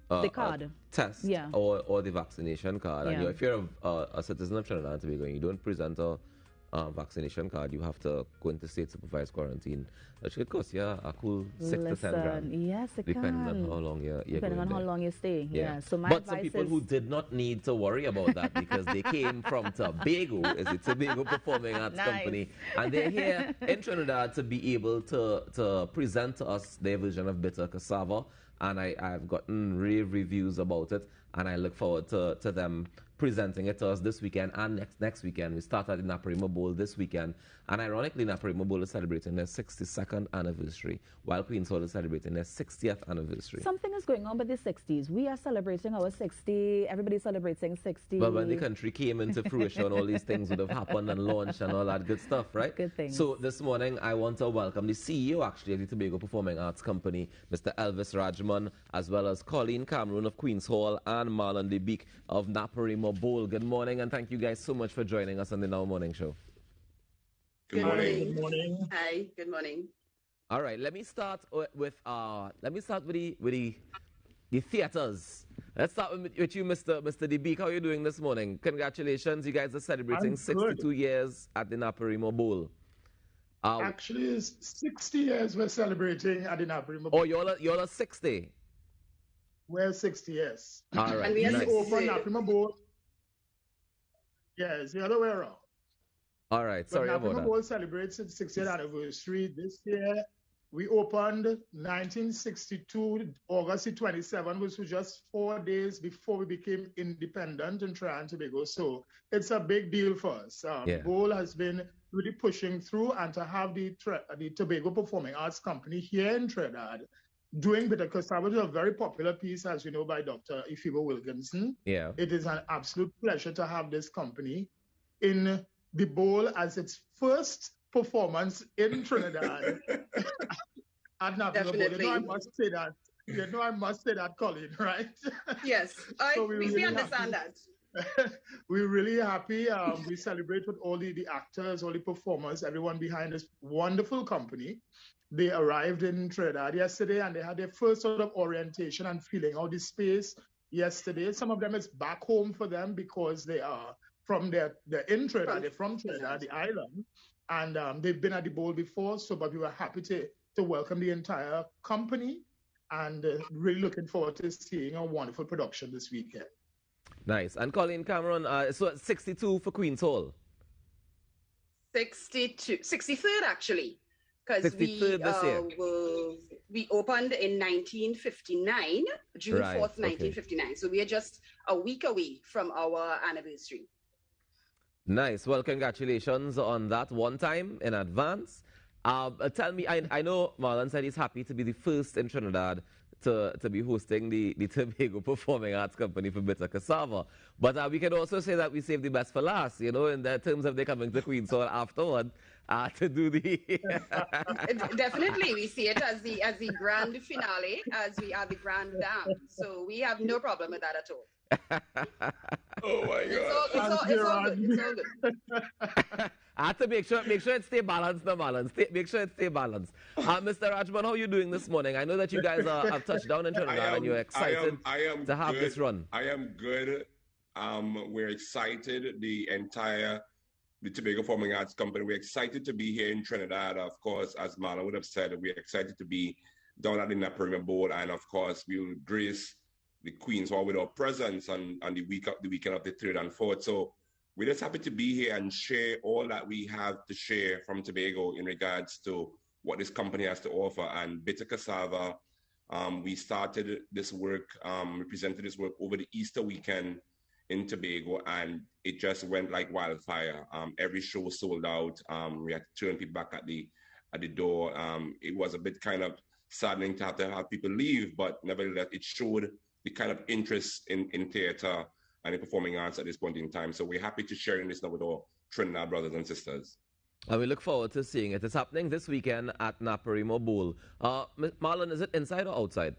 the card, test or the vaccination card, and if you're a citizen of Trinidad and Tobago and you don't present a vaccination card, you have to go into state supervised quarantine. It should cost you a cool $6 to $10,000. Yes, it depending can. on how long you're depending on there. how long you stay. Yeah. So but some people who did not need to worry about that because they came from Tobago, is it Tobago Performing Arts Company, and they're here in Trinidad to be able to present to us their version of bitter cassava. And I've gotten rave reviews about it, and I look forward to them presenting it to us this weekend and next weekend. We started the Naparima Bowl this weekend, and ironically, Naparima Bowl is celebrating their 62nd anniversary, while Queen's Hall is celebrating their 60th anniversary. Something is going on with the 60s. We are celebrating our 60. Everybody's celebrating 60. But when the country came into fruition, all these things would have happened and launched and all that good stuff, right? Good things. So this morning, I want to welcome the CEO, actually, of the Tobago Performing Arts Company, Mr. Elvis Rajman, as well as Colin Kaepernick of Queen's Hall and Marlon DeBeek of Naparima Bowl. Good morning, and thank you guys so much for joining us on the Now Morning Show. Good morning. Good morning. Hi. Good morning. All right. Let me start with the theaters. Let's start with you, Mr. DeBeek. How are you doing this morning? Congratulations. You guys are celebrating 62 years at the Naparima Bowl. Actually, it's 60 years we're celebrating at the Naparima Bowl. Oh, y'all are 60. We're 60 years. All right. And we opened Naparima Bowl. Yes, the other way around. All right. Sorry about that. Naparima Bowl celebrates its 60th anniversary this year. We opened 1962, August 27, which was just 4 days before we became independent in Trinidad and Tobago. So it's a big deal for us. Bowl has been really pushing through, and to have the Tobago Performing Arts Company here in Trinidad doing Bitter Cassava, which is a very popular piece, as you know, by Dr. Ifiba Wilkinson. Yeah. It is an absolute pleasure to have this company in the Bowl as its first performance in Trinidad at Naparima Bowl. You know, I must say that. You know, I must say that, Colin, right? Yes, we understand that. We're really happy. We celebrate with all the actors, all the performers, everyone behind this wonderful company. They arrived in Trinidad yesterday, and they had their first sort of orientation and feeling out the space yesterday. Some of them is back home for them because they are they're in Trinidad, they're from Trinidad, the island, and they've been at the Bowl before. But we were happy to welcome the entire company, and really looking forward to seeing a wonderful production this weekend. Nice. And Colin Cameron, so 62 for Queen's Hall. 63rd actually, because we opened in 1959, June 4th, 1959. Okay. So we are just a week away from our anniversary. Nice. Well, congratulations on that one time in advance. Tell me, I know Marlon said he's happy to be the first in Trinidad to be hosting the Tobago Performing Arts Company for Bitter Cassava. But we can also say that we saved the best for last, you know, in terms of they coming to Queen's Hall afterward to do the... Definitely, we see it as the grand finale, as we are the grand dam. So we have no problem with that at all. Oh my God! It's all good. I have to make sure it stay balanced, make sure it stay balanced. Mr. Rajman, how are you doing this morning? I know that you guys have touched down in Trinidad and you're excited to have this run. I am good. We're excited. The Tobago Performing Arts Company, we're excited to be here in Trinidad. Of course, as Marlon would have said, we're excited to be down at the Naparima Bowl, and of course, we will grace the Queen's Hall with our presence on the weekend of the 3rd and 4th. So we're just happy to be here and share all that we have to share from Tobago in regards to what this company has to offer. And Bitter Cassava, we started this work, we presented this work over the Easter weekend in Tobago, and it just went like wildfire. Every show sold out. We had to turn people back at the door. It was a bit kind of saddening to have people leave, but nevertheless, it showed the kind of interest in theater and in performing arts at this point in time. So we're happy to share this now with our Trinidad brothers and sisters. And we look forward to seeing it. It's happening this weekend at Naparima Bowl. Marlon, is it inside or outside?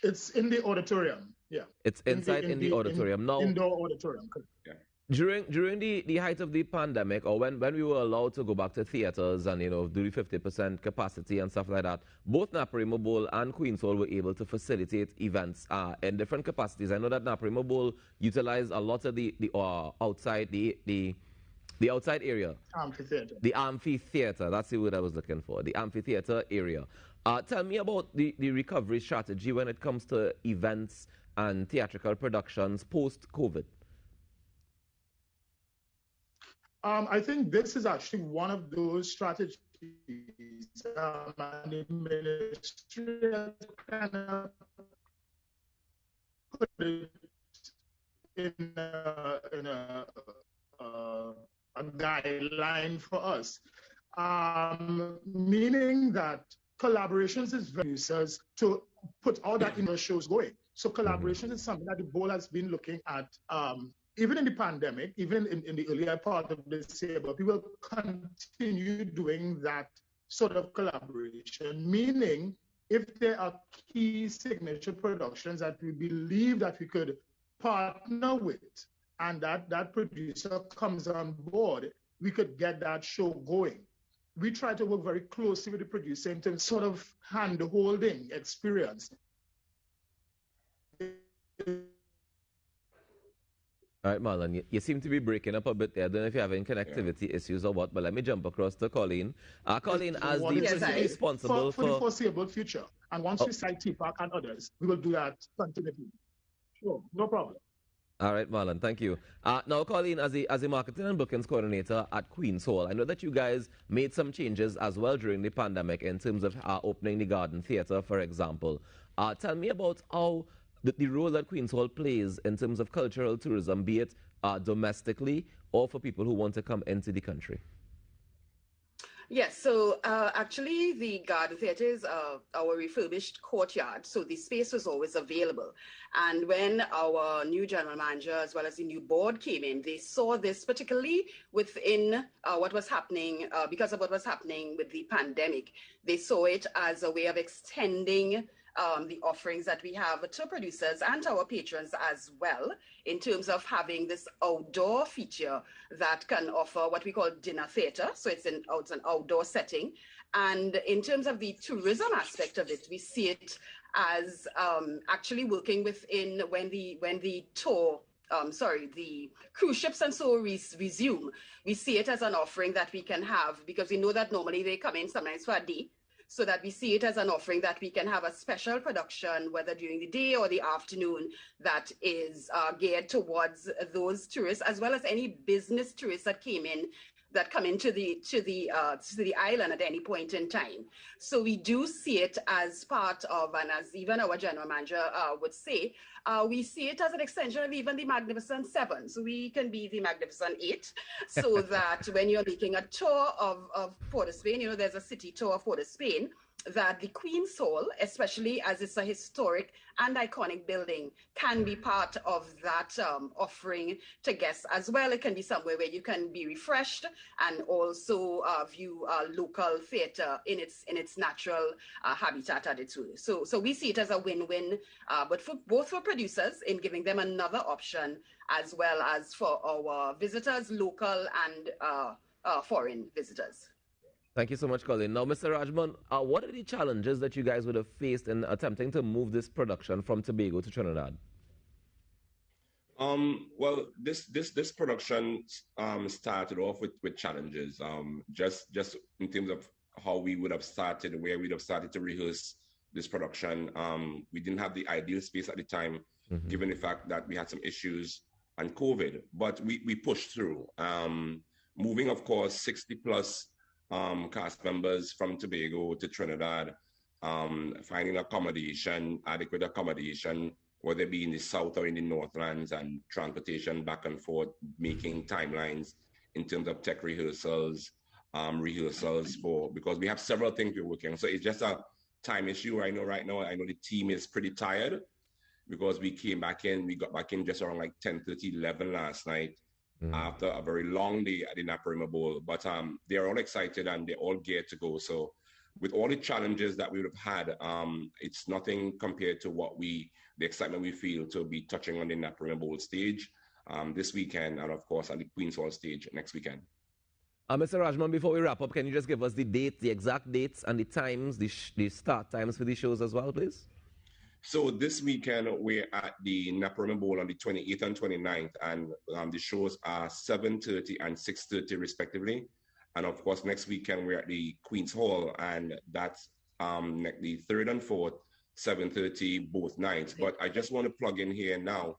It's in the auditorium, yeah. It's inside in the auditorium. Now, indoor auditorium, yeah. During the height of the pandemic, or when we were allowed to go back to theaters and, you know, do the 50% capacity and stuff like that, both Naparima Bowl and Queen's Hall were able to facilitate events in different capacities. I know that Naparima Bowl utilized a lot of the outside the outside area. Amphitheater. The amphitheater. That's the word I was looking for. The amphitheater area. Tell me about the recovery strategy when it comes to events and theatrical productions post-COVID. I think this is actually one of those strategies, and the ministry has kind of put it in a guideline for us, meaning that collaborations is producers to put all that in the shows going. So collaborations is something that the board has been looking at, even in the pandemic, even in the earlier part of this year, but we will continue doing that sort of collaboration, meaning if there are key signature productions that we believe that we could partner with, and that producer comes on board, we could get that show going. We try to work very closely with the producer in terms of sort of hand-holding experience. All right, Marlon, you seem to be breaking up a bit there. I don't know if you're having connectivity issues or what, but let me jump across to Colin. Colin, as the person responsible for the foreseeable future, and once we cite TPAC and others, we will do that continually. Sure, no problem. All right, Marlon, thank you. Now, Colin, as a marketing and bookings coordinator at Queen's Hall, I know that you guys made some changes as well during the pandemic in terms of opening the Garden Theatre, for example. Tell me about how the role that Queen's Hall plays in terms of cultural tourism, be it domestically or for people who want to come into the country. Yes, so actually the Garden Theatre is our refurbished courtyard, so the space was always available. And when our new general manager as well as the new board came in, they saw this particularly within what was happening, because of what was happening with the pandemic. They saw it as a way of extending the offerings that we have to producers and to our patrons as well, in terms of having this outdoor feature that can offer what we call dinner theatre. So it's an outdoor setting. And in terms of the tourism aspect of it, we see it as actually working within when the cruise ships and so resume. We see it as an offering that we can have, because we know that normally they come in sometimes for a day. So that we see it as an offering that we can have a special production, whether during the day or the afternoon, that is geared towards those tourists, as well as any business tourists that come into the island at any point in time. So we do see it as part of, and as even our general manager would say, we see it as an extension of even the Magnificent Seven. So we can be the Magnificent Eight, so that when you're making a tour of Port of Spain, you know, there's a city tour of Port of Spain, that the Queen's Hall, especially as it's a historic and iconic building, can be part of that offering to guests as well. It can be somewhere where you can be refreshed and also view local theatre in its natural habitat at its root. So we see it as a win-win, but both for producers in giving them another option, as well as for our visitors, local and foreign visitors. Thank you so much, Colin. Now, Mr. Rajman, what are the challenges that you guys would have faced in attempting to move this production from Tobago to Trinidad? Well, this production started off with challenges. Just in terms of how we would have started, where we'd have started to rehearse this production. We didn't have the ideal space at the time, given the fact that we had some issues and COVID. But we pushed through. Moving, of course, 60 plus cast members from Tobago to Trinidad, finding accommodation, adequate accommodation, whether it be in the south or in the northlands, and transportation back and forth, making timelines in terms of tech rehearsals, because we have several things we're working on. So it's just a time issue. I know the team is pretty tired, because we got back in just around like 10:30, 11 last night, after a very long day at the Naparima Bowl. But they're all excited and they're all geared to go. So with all the challenges that we would have had, it's nothing compared to the excitement we feel to be touching on the Naparima Bowl stage this weekend, and of course on the Queen's Hall stage next weekend. Mr. Rajman, before we wrap up, can you just give us the dates, the exact dates and the times, the start times for these shows as well, please? So this weekend, we're at the Naparima Bowl on the 28th and 29th, and the shows are 7:30 and 6:30 respectively. And of course, next weekend, we're at the Queen's Hall, and that's the 3rd and 4th, 7:30 both nights. But I just want to plug in here now.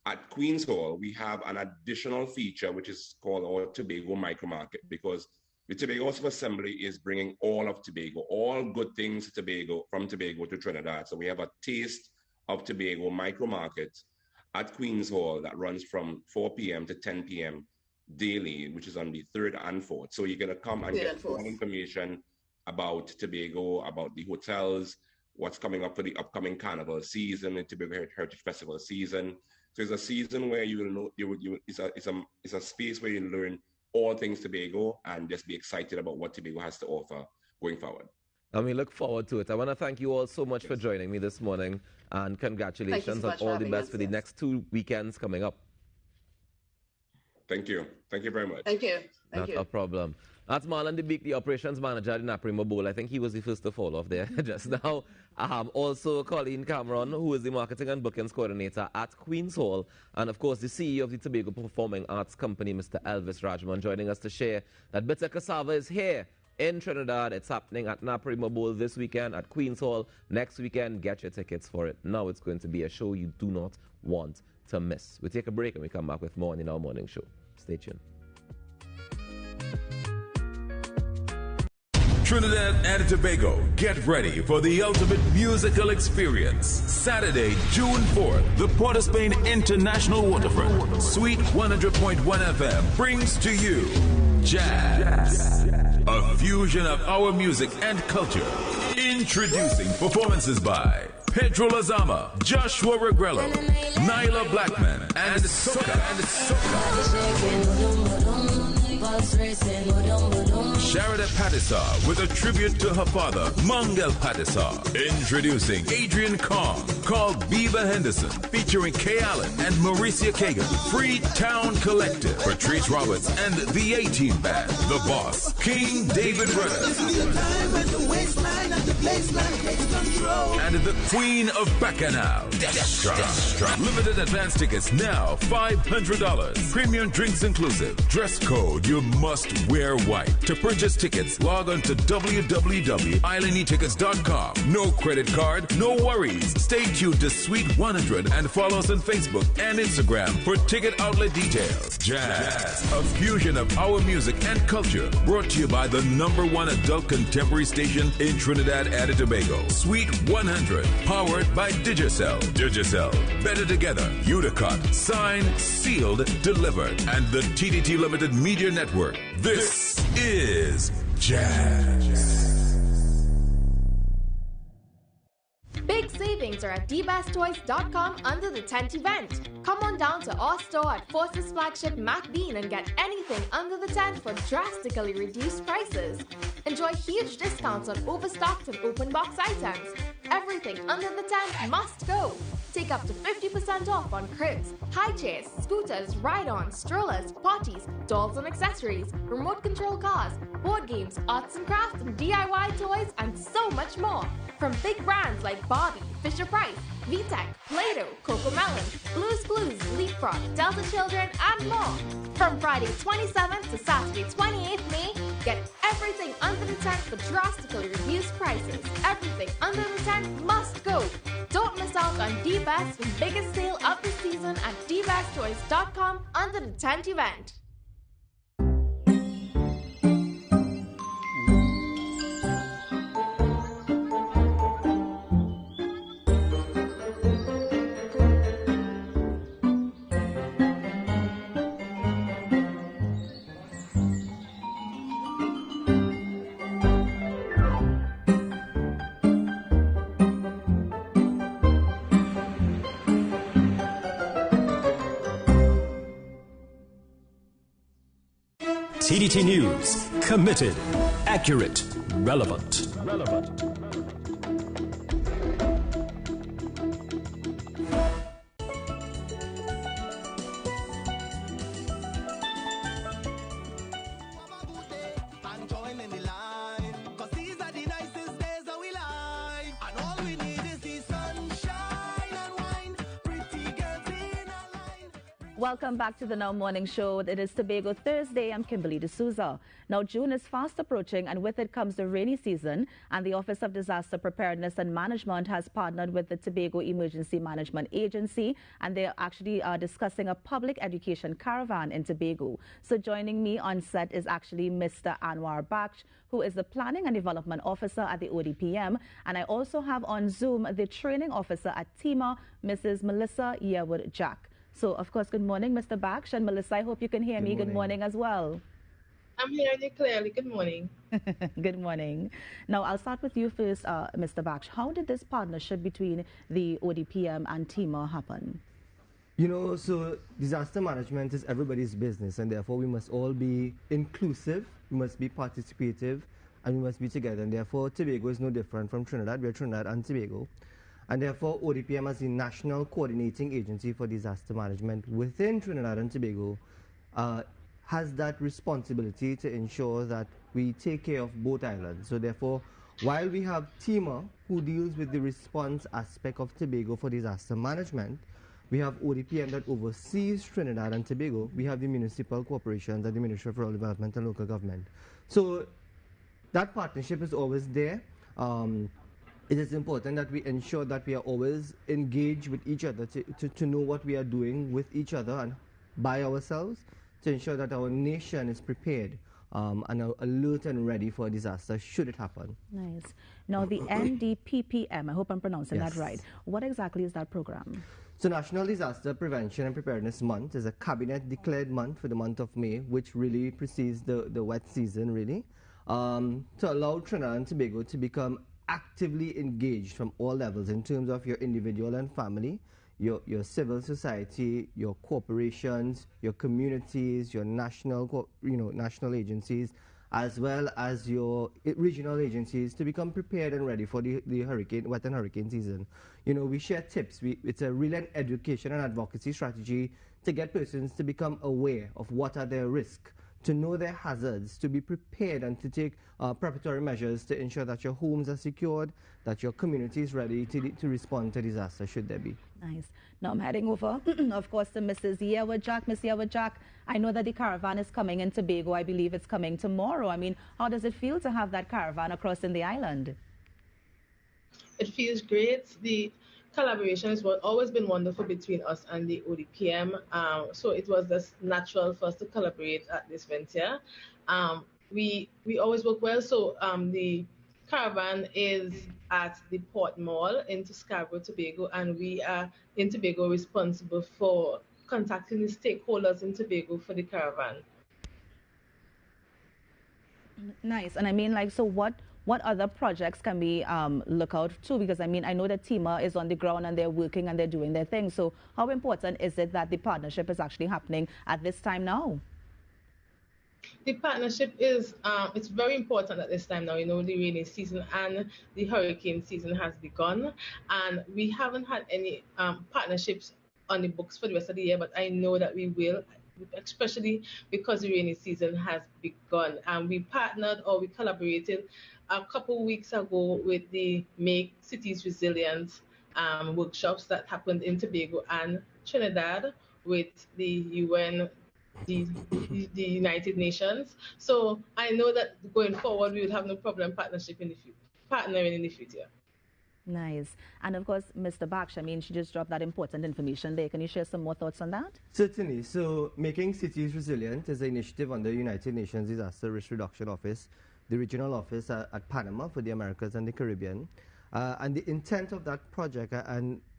At Queen's Hall, we have an additional feature, which is called our Tobago Micro Market, because the Tobago House of Assembly is bringing all of Tobago, all good things to Tobago, from Tobago to Trinidad. So we have a taste of Tobago micro market, at Queen's Hall that runs from 4 p.m. to 10 p.m. daily, which is on the 3rd and 4th. So you're going to come and get all information about Tobago, about the hotels, what's coming up for the upcoming carnival season, the Tobago Heritage Festival season. So it's a season where you will know, it's a space where you learn all things Tobago and just be excited about what Tobago has to offer going forward. And we look forward to it. I want to thank you all so much for joining me this morning, and congratulations on all the best for the next 2 weekends coming up. Thank you. Thank you very much. Thank you. Not a problem. That's Marlon De Beek, the operations manager at the Naprimo Bowl. I think he was the first to fall off there just now. Also, Colin Cameron, who is the marketing and bookings coordinator at Queen's Hall. And, of course, the CEO of the Tobago Performing Arts Company, Mr. Elvis Rajman, joining us to share that Bitter Cassava is here in Trinidad. It's happening at Naprimo Bowl this weekend at Queen's Hall. Next weekend, get your tickets for it. Now it's going to be a show you do not want to miss. We'll take a break and we come back with more in our morning show. Stay tuned. Trinidad and Tobago, get ready for the ultimate musical experience. Saturday, June 4th, the Port of Spain International Waterfront, Sweet 100.1 FM brings to you Jazz, a fusion of our music and culture. Introducing performances by Pedro Lazama, Joshua Regrello, Nyla Blackman, and Soca. Sharada Patissar with a tribute to her father, Mangel Patissar. Introducing Adrian Kong, called Beaver Henderson, featuring Kay Allen and Mauricia Kagan. Freetown Collective, Patrice Roberts and the A-Team Band. The Boss, King David Rudder. And the Queen of Bacchanal, Destra. Limited advance tickets now, $500. Premium drinks inclusive. Dress code, you must wear white. To purchase tickets, log on to www.islandetickets.com. No credit card, no worries. Stay tuned to Sweet 100 and follow us on Facebook and Instagram for ticket outlet details. Jazz, a fusion of our music and culture. Brought to you by the #1 adult contemporary station in Trinidad and Tobago. Sweet 100, powered by Digicel. Digicel, better together. Unicot, signed, sealed, delivered. And the TDT Limited Media Network. This is Jazz. Big savings are at dbesttoys.com under the tent event. Come on down to our store at Forces flagship MacBean and get anything under the tent for drastically reduced prices. Enjoy huge discounts on overstocked and open box items. Everything under the tent must go. Take up to 50% off on cribs, high chairs, scooters, ride-ons, strollers, potties, dolls and accessories, remote control cars, board games, arts and crafts, and DIY toys, and so much more. From big brands like Barbie, Fisher-Price, VTech, Play-Doh, Cocomelon, Blue's Clues, Leapfrog, Delta Children, and more. From Friday 27th to Saturday 28th May, get everything under the tent for drastically reduced prices. Everything under the tent must go. Don't miss out on D-Best's biggest sale of the season at dbesttoys.com under the tent event. TDT News, committed, accurate, relevant. Welcome back to the Now Morning Show. It is Tobago Thursday. I'm Kimberly D'Souza. Now, June is fast approaching, and with it comes the rainy season. And the Office of Disaster Preparedness and Management has partnered with the Tobago Emergency Management Agency, and they're actually discussing a public education caravan in Tobago. So joining me on set is actually Mr. Anwar Baksh, who is the Planning and Development Officer at the ODPM. And I also have on Zoom the Training Officer at TEMA, Mrs. Melissa Yearwood-Jack. So, of course, good morning, Mr. Baksh, and Melissa, I hope you can hear me. Good morning as well. I'm hearing you clearly. Good morning. Good morning. Now, I'll start with you first, Mr. Baksh. How did this partnership between the ODPM and TEMA happen? You know, so disaster management is everybody's business, and therefore we must all be inclusive, we must be participative, and we must be together. And therefore, Tobago is no different from Trinidad. We're Trinidad and Tobago. And therefore, ODPM as the National Coordinating Agency for Disaster Management within Trinidad and Tobago has that responsibility to ensure that we take care of both islands. So therefore, while we have TEMA, who deals with the response aspect of Tobago for disaster management, we have ODPM that oversees Trinidad and Tobago. We have the municipal corporations and the Ministry of Rural Development and Local Government. So that partnership is always there. It is important that we ensure that we are always engaged with each other to know what we are doing with each other and by ourselves to ensure that our nation is prepared and alert and ready for a disaster should it happen. Nice. Now, the NDPPM, I hope I'm pronouncing that right. What exactly is that program? So National Disaster Prevention and Preparedness Month is a cabinet-declared month for the month of May, which really precedes the wet season, really, to allow Trinidad and Tobago to become actively engaged from all levels in terms of your individual and family, your civil society, your corporations, your communities, your national agencies, as well as your regional agencies to become prepared and ready for the wet and hurricane season. You know, we share tips. It's a real education and advocacy strategy to get persons to become aware of what are their risks, to know their hazards, to be prepared and to take preparatory measures to ensure that your homes are secured, that your community is ready to respond to disaster should there be. Nice. Now I'm heading over, of course, to Mrs. Yearwood-Jack. Ms. Yearwood-Jack, I know that the caravan is coming in Tobago. I believe it's coming tomorrow. I mean, how does it feel to have that caravan across in the island? It feels great. The collaboration has always been wonderful between us and the ODPM. So it was just natural for us to collaborate at this venture. We always work well. So the caravan is at the Port Mall in Scarborough, Tobago, and we are in Tobago responsible for contacting the stakeholders in Tobago for the caravan. Nice. And I mean, like, so what other projects can we look out to? Because I mean, I know that TEMA is on the ground and they're working and they're doing their thing. So how important is it that the partnership is actually happening at this time now? The partnership is, it's very important at this time now. You know, the rainy season and the hurricane season has begun, and we haven't had any partnerships on the books for the rest of the year, but I know that we will, especially because the rainy season has begun. And we partnered or we collaborated a couple weeks ago with the Make Cities Resilient workshops that happened in Tobago and Trinidad with the UN, the United Nations. So I know that going forward we would have no problem partnering in the future. Nice. And of course, Mr. Baksh, I mean, she just dropped that important information there. Can you share some more thoughts on that? Certainly. So Making Cities Resilient is an initiative under the United Nations Disaster Risk Reduction Office, the regional office at Panama for the Americas and the Caribbean. And the intent of that project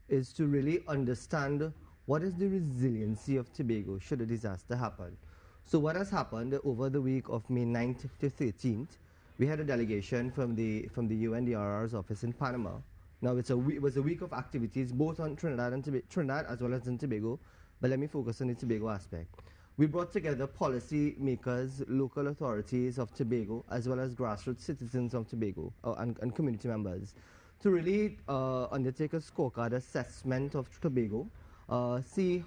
is to really understand what is the resiliency of Tobago should a disaster happen. So what has happened over the week of May 9th to 13th, we had a delegation from the UNDRR's office in Panama. Now it was a week of activities both on Trinidad as well as in Tobago, but let me focus on the Tobago aspect. We brought together policy makers, local authorities of Tobago, as well as grassroots citizens of Tobago and community members to really undertake a scorecard assessment of Tobago, see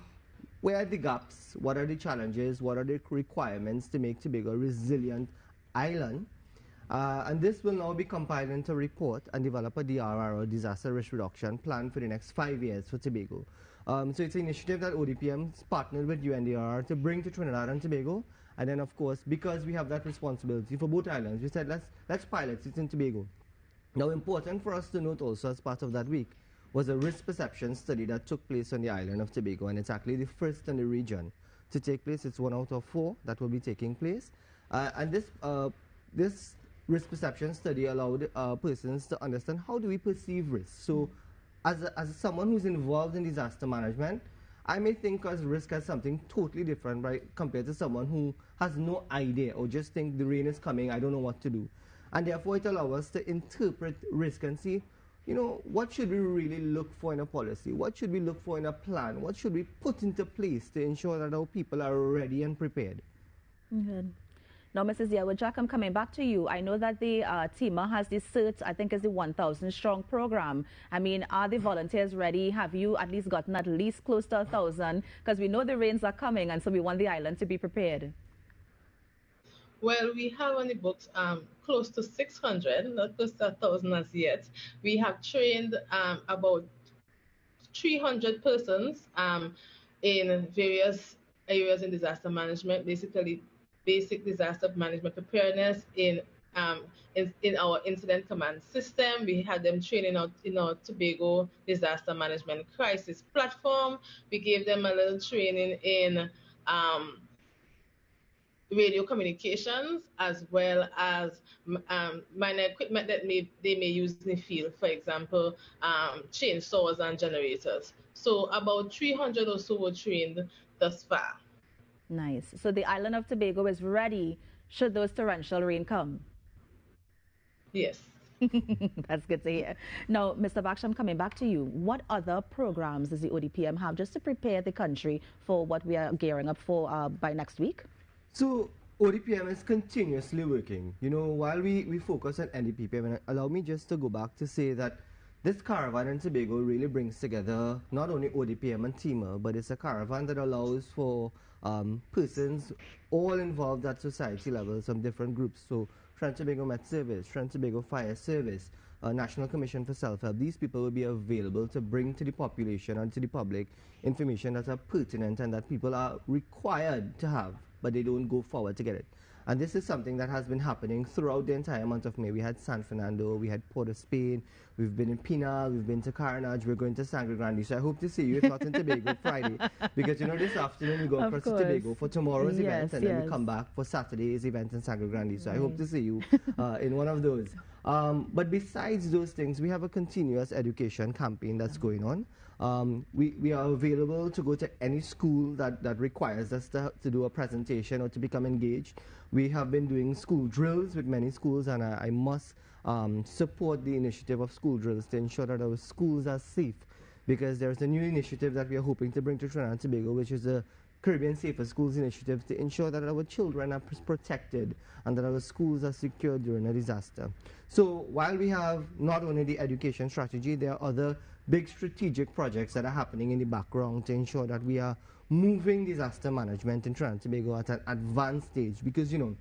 where are the gaps, what are the challenges, what are the requirements to make Tobago a resilient island, And this will now be compiled into a report and develop a DRR, or disaster risk reduction plan, for the next 5 years for Tobago. So it's an initiative that ODPM's partnered with UNDRR to bring to Trinidad and Tobago. And then, of course, because we have that responsibility for both islands, we said let's pilot it in Tobago. Now, important for us to note also as part of that week was a risk perception study that took place on the island of Tobago, and it's actually the first in the region to take place. It's 1 out of 4 that will be taking place. And this risk perception study allowed persons to understand how do we perceive risk. So as someone who's involved in disaster management, I may think of risk as something totally different, right, compared to someone who has no idea or just think the rain is coming, I don't know what to do. And therefore it allows us to interpret risk and see, you know, what should we really look for in a policy? What should we look for in a plan? What should we put into place to ensure that our people are ready and prepared? Good. Now, Mrs. Yawajak, I'm coming back to you. I know that the TEMA has this CERT, I think is the 1,000 strong program. I mean, are the volunteers ready? Have you at least gotten at least close to 1,000? Because we know the rains are coming, and so we want the island to be prepared. Well, we have on the books close to 600, not close to 1,000 as yet. We have trained about 300 persons in various areas in disaster management, basically basic disaster management preparedness in our incident command system. We had them training out in our Tobago disaster management crisis platform. We gave them a little training in radio communications, as well as minor equipment that they may use in the field, for example, chainsaws and generators. So about 300 or so were trained thus far. Nice. So the island of Tobago is ready should those torrential rain come? Yes. That's good to hear. Now, Mr. Baksh, I'm coming back to you. What other programs does the ODPM have just to prepare the country for what we are gearing up for by next week? So ODPM is continuously working. You know, while we focus on NDPPM, and allow me just to go back to say that this caravan in Tobago really brings together not only ODPM and TEMA, but it's a caravan that allows for persons all involved at society levels from different groups. So Trinidad Tobago Met Service, Trinidad Tobago Fire Service, National Commission for Self-Help. These people will be available to bring to the population and to the public information that are pertinent and that people are required to have, but they don't go forward to get it. And this is something that has been happening throughout the entire month of May. We had San Fernando, we had Port of Spain, we've been in Pinal, we've been to Carnage, we're going to Sangre Grande. So I hope to see you, if not in Tobago, Friday. Because, you know, this afternoon we go across to Tobago for tomorrow's event, and then we come back for Saturday's event in Sangre Grande. So I hope to see you in one of those. But besides those things, we have a continuous education campaign that's going on. We are available to go to any school that requires us to do a presentation or to become engaged. We have been doing school drills with many schools, and I must support the initiative of school drills to ensure that our schools are safe, because there's a new initiative that we are hoping to bring to Trinidad and Tobago, which is the Caribbean Safer Schools Initiative, to ensure that our children are protected and that our schools are secure during a disaster. So while we have not only the education strategy, there are other big strategic projects that are happening in the background to ensure that we are moving disaster management in Trinidad and Tobago at an advanced stage. Because, you know,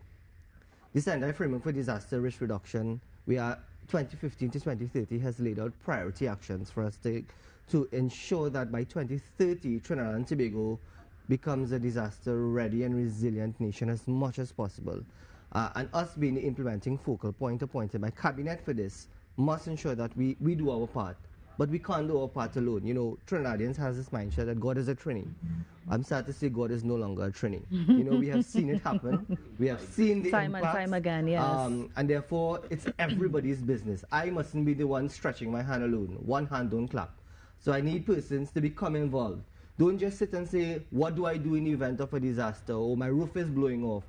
the Sendai Framework for Disaster Risk Reduction, we are 2015 to 2030 has laid out priority actions for us to ensure that by 2030 Trinidad and Tobago becomes a disaster-ready and resilient nation as much as possible. And us being the implementing focal point appointed by Cabinet for this must ensure that we do our part. But we can't do our part alone. You know, Trinidadians has this mindset that God is a Trini. I'm sad to say God is no longer a Trini. You know, we have seen it happen. We have seen the time impacts. and time again, yes. And therefore, it's everybody's business. I mustn't be the one stretching my hand alone. One hand don't clap. So I need persons to become involved. Don't just sit and say, what do I do in the event of a disaster? Or my roof is blowing off.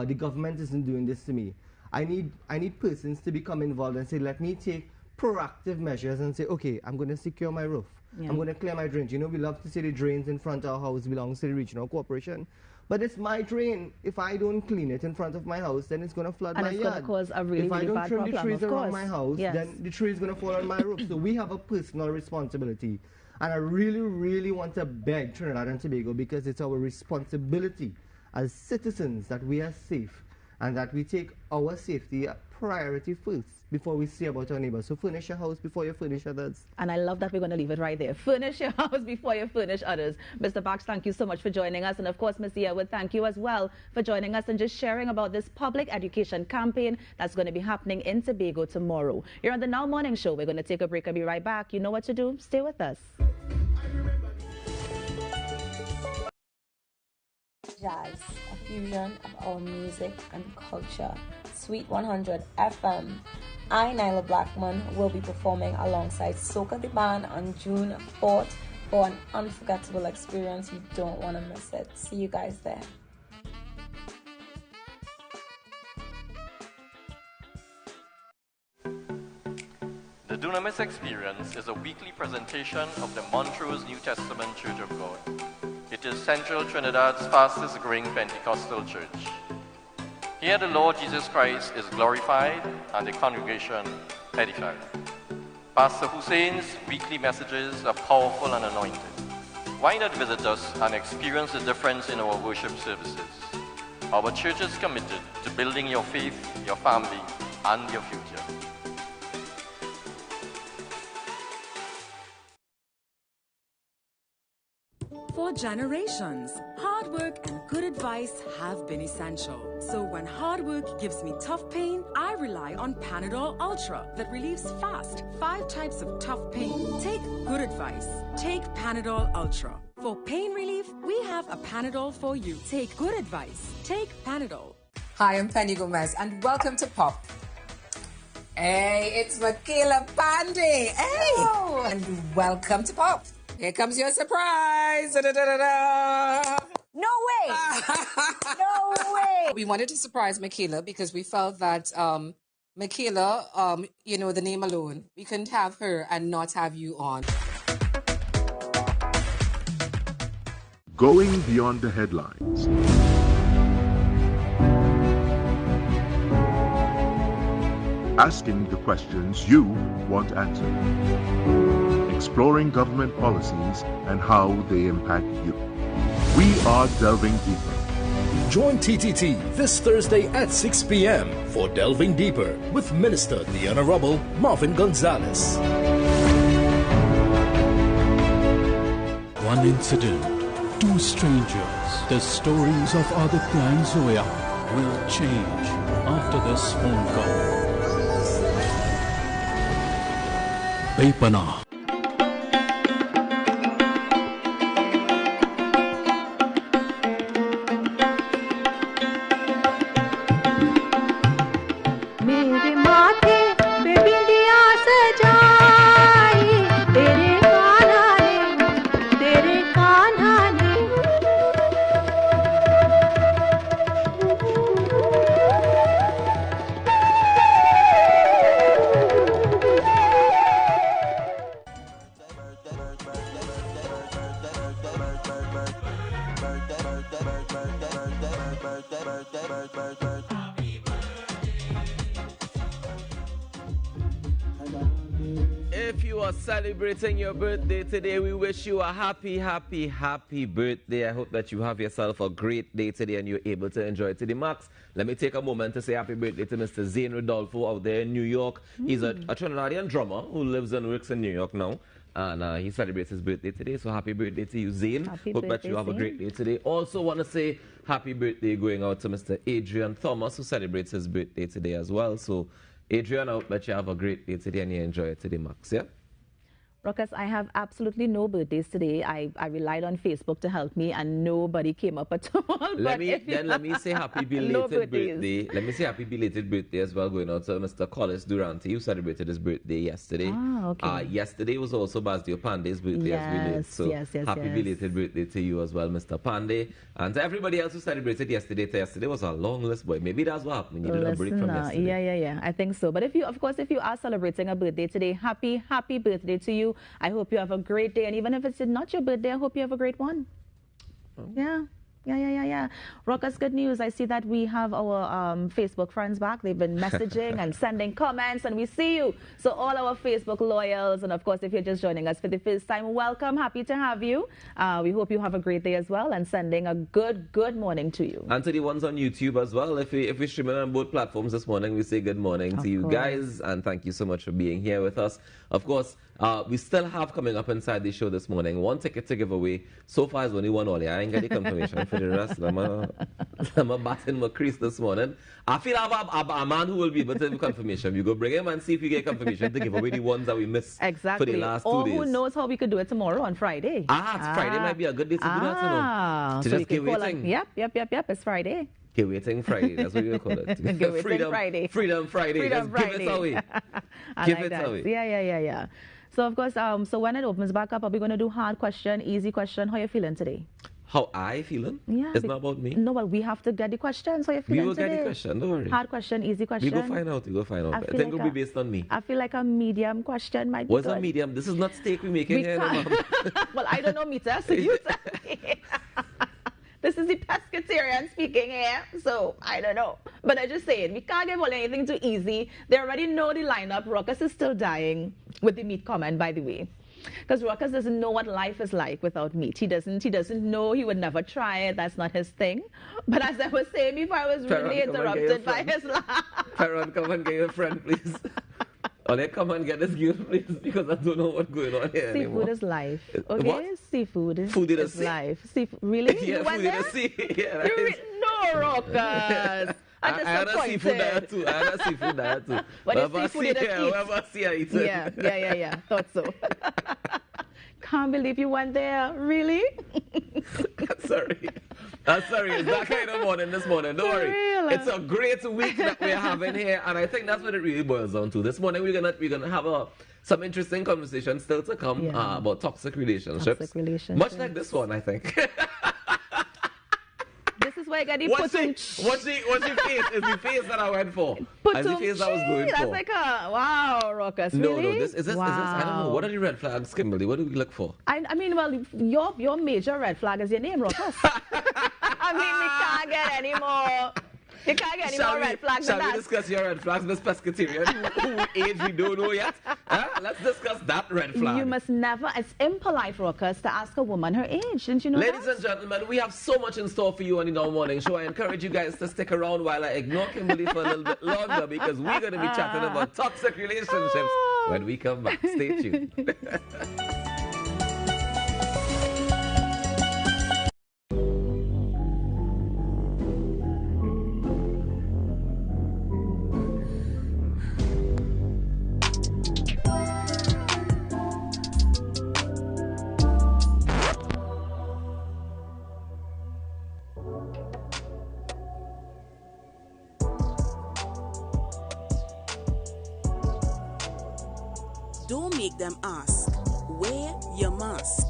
The government isn't doing this to me. I need persons to become involved and say, let me take proactive measures and say, okay, I'm going to secure my roof. Yeah. I'm going to clear my drains. You know, we love to say the drains in front of our house belongs to the regional corporation. But it's my drain. If I don't clean it in front of my house, then it's going to flood my yard. And it's going to cause a really, really bad problem, of course. If I don't trim the trees around my house, then the tree is going to fall on my roof. So we have a personal responsibility. And I really, really want to beg Trinidad and Tobago, because it's our responsibility as citizens that we are safe and that we take our safety priority first before we see about our neighbors. So furnish your house before you furnish others. And I love that we're going to leave it right there. Furnish your house before you furnish others. Mr. Box, thank you so much for joining us. And of course, Ms. Yearwood, thank you as well for joining us and just sharing about this public education campaign that's going to be happening in Tobago tomorrow. You're on the Now Morning Show. We're going to take a break and be right back. You know what to do. Stay with us. Jazz, a fusion of our music and culture. Sweet 100 FM. I, Nyla Blackman, will be performing alongside Soca the Band on June 4th for an unforgettable experience. You don't want to miss it. See you guys there. The Dunamis Experience is a weekly presentation of the Montrose New Testament Church of God. It is Central Trinidad's fastest growing Pentecostal church. Here the Lord Jesus Christ is glorified and the congregation edified. Pastor Hussein's weekly messages are powerful and anointed. Why not visit us and experience the difference in our worship services? Our church is committed to building your faith, your family, and your future. For generations, hard work and good advice have been essential. So when hard work gives me tough pain, I rely on Panadol Ultra that relieves fast 5 types of tough pain. Take good advice. Take Panadol Ultra. For pain relief, we have a Panadol for you. Take good advice. Take Panadol. Hi, I'm Penny Gomez and welcome to Pop. Hey, it's Michaela Pandey. Hey! Oh. And welcome to Pop. Here comes your surprise. Da-da-da-da-da. No way. No way. We wanted to surprise Michaela because we felt that Michaela, you know, the name alone, we couldn't have her and not have you on. Going beyond the headlines. Asking the questions you want answered. Exploring government policies and how they impact you. We are Delving Deeper. Join TTT this Thursday at 6 p.m. for Delving Deeper with Minister the Honorable Marvin Gonzalez. One incident, 2 strangers. The stories of Aditya and Zoya will change after this phone call. Pepana. If you are celebrating your birthday today, we wish you a happy, happy, happy birthday. I hope that you have yourself a great day today and you're able to enjoy it to the max. Let me take a moment to say happy birthday to Mr. Zane Rodolfo out there in New York. He's a Trinidadian drummer who lives and works in New York now. And he celebrates his birthday today. So happy birthday to you, Zane. Hope that you have a great day today. Also want to say happy birthday going out to Mr. Adrian Thomas, who celebrates his birthday today as well. So Adrian, I hope that you have a great day today and you enjoy it to the max, yeah? Ruckus, I have absolutely no birthdays today. I relied on Facebook to help me and nobody came up at all. Let me say happy belated birthday. Let me say happy belated birthday as well going out to Mr. Collis Durante, who celebrated his birthday yesterday. Okay. Yesterday was also Basdio Pandey's birthday as we know. So happy belated birthday to you as well, Mr. Pandey. And to everybody else who celebrated yesterday. Yesterday was a long list, boy. Maybe that's what happened. You did a break from yesterday. Yeah. I think so. But if you are celebrating a birthday today, happy birthday to you. I hope you have a great day. And even if it's not your birthday, I hope you have a great one. Yeah. Yeah. Ruckus, good news. I see that we have our Facebook friends back. They've been messaging and sending comments, and we see you. So all our Facebook loyals, and of course, if you're just joining us for the first time, welcome. Happy to have you. We hope you have a great day as well, and sending a good morning to you. And to the ones on YouTube as well. If we're streaming on both platforms this morning, we say good morning to you guys, and thank you so much for being here with us. Of course, we still have coming up inside the show this morning 1 ticket to give away. So far, it's only 1 only. I ain't got the confirmation for the rest. I'm a batting my crease this morning. I feel I have a man who will be able to give confirmation. You go bring him and see if you get confirmation to give away the ones that we missed for the last 2 days. Or who knows how we could do it tomorrow on Friday. Friday might be a good day to do that, you know. To so just keep waiting. Yep. It's Friday. Give waiting Friday. That's what you call it. Friday. Freedom Friday. Let's give it away. Give it away. Yeah. So, of course, so when it opens back up, are we going to do hard question, easy question? How are you feeling today? How I feeling? Yeah. It's not about me. No, but we have to get the questions. How are you feeling today? We will get the question, don't worry. Hard question, easy question. We go find out. I think it will be based on me. I feel like a medium question might be What's good. a medium? This is not steak we're making here. Well, I don't know, Mita, so you tell me. This is the pescatarian speaking here, so I don't know. But I just saying, we can't give all anything too easy. They already know the lineup. Ruckus is still dying with the meat comment, by the way. Because Ruckus doesn't know what life is like without meat. He doesn't know. He would never try it. That's not his thing. But as I was saying before, I was really interrupted by his laugh. Tyrone, come and get your friend, please. Or come and get this gift, please, because I don't know what's going on here anymore. Seafood is life. Okay? What? Seafood Food is life. Seafood. Really? Yeah, you went there? Yeah, no, Ruckus. I had a seafood diet too. But it's seafood whoever I see, I eat it. Yeah. Thought so. Can't believe you went there. Really? Sorry. It's that kind of morning this morning. Don't worry. It's a great week that we're having here, and I think that's what it really boils down to. This morning we're gonna have some interesting conversations still to come about toxic relationships. Much like this one, I think. This is where I got the what's the face? Is the face that I went for? Is the face I was going for? That's like a wow, Ruckus. No, really? Is this? I don't know. What are the red flags, Kimberly? What do we look for? I mean, well, your major red flag is your name, Ruckus. I mean, we can't get any more. You can't get any more red flags than that. Shall we discuss your red flags, Miss Pescatarian? Who age we don't know yet? Let's discuss that red flag. You must never, it's impolite, Ruckus, to ask a woman her age. Didn't you know Ladies and gentlemen, we have so much in store for you on the Now Morning Show. I encourage you guys to stick around while I ignore Kimberly for a little bit longer, because we're going to be chatting about toxic relationships when we come back. Stay tuned. Don't make them ask. Wear your mask.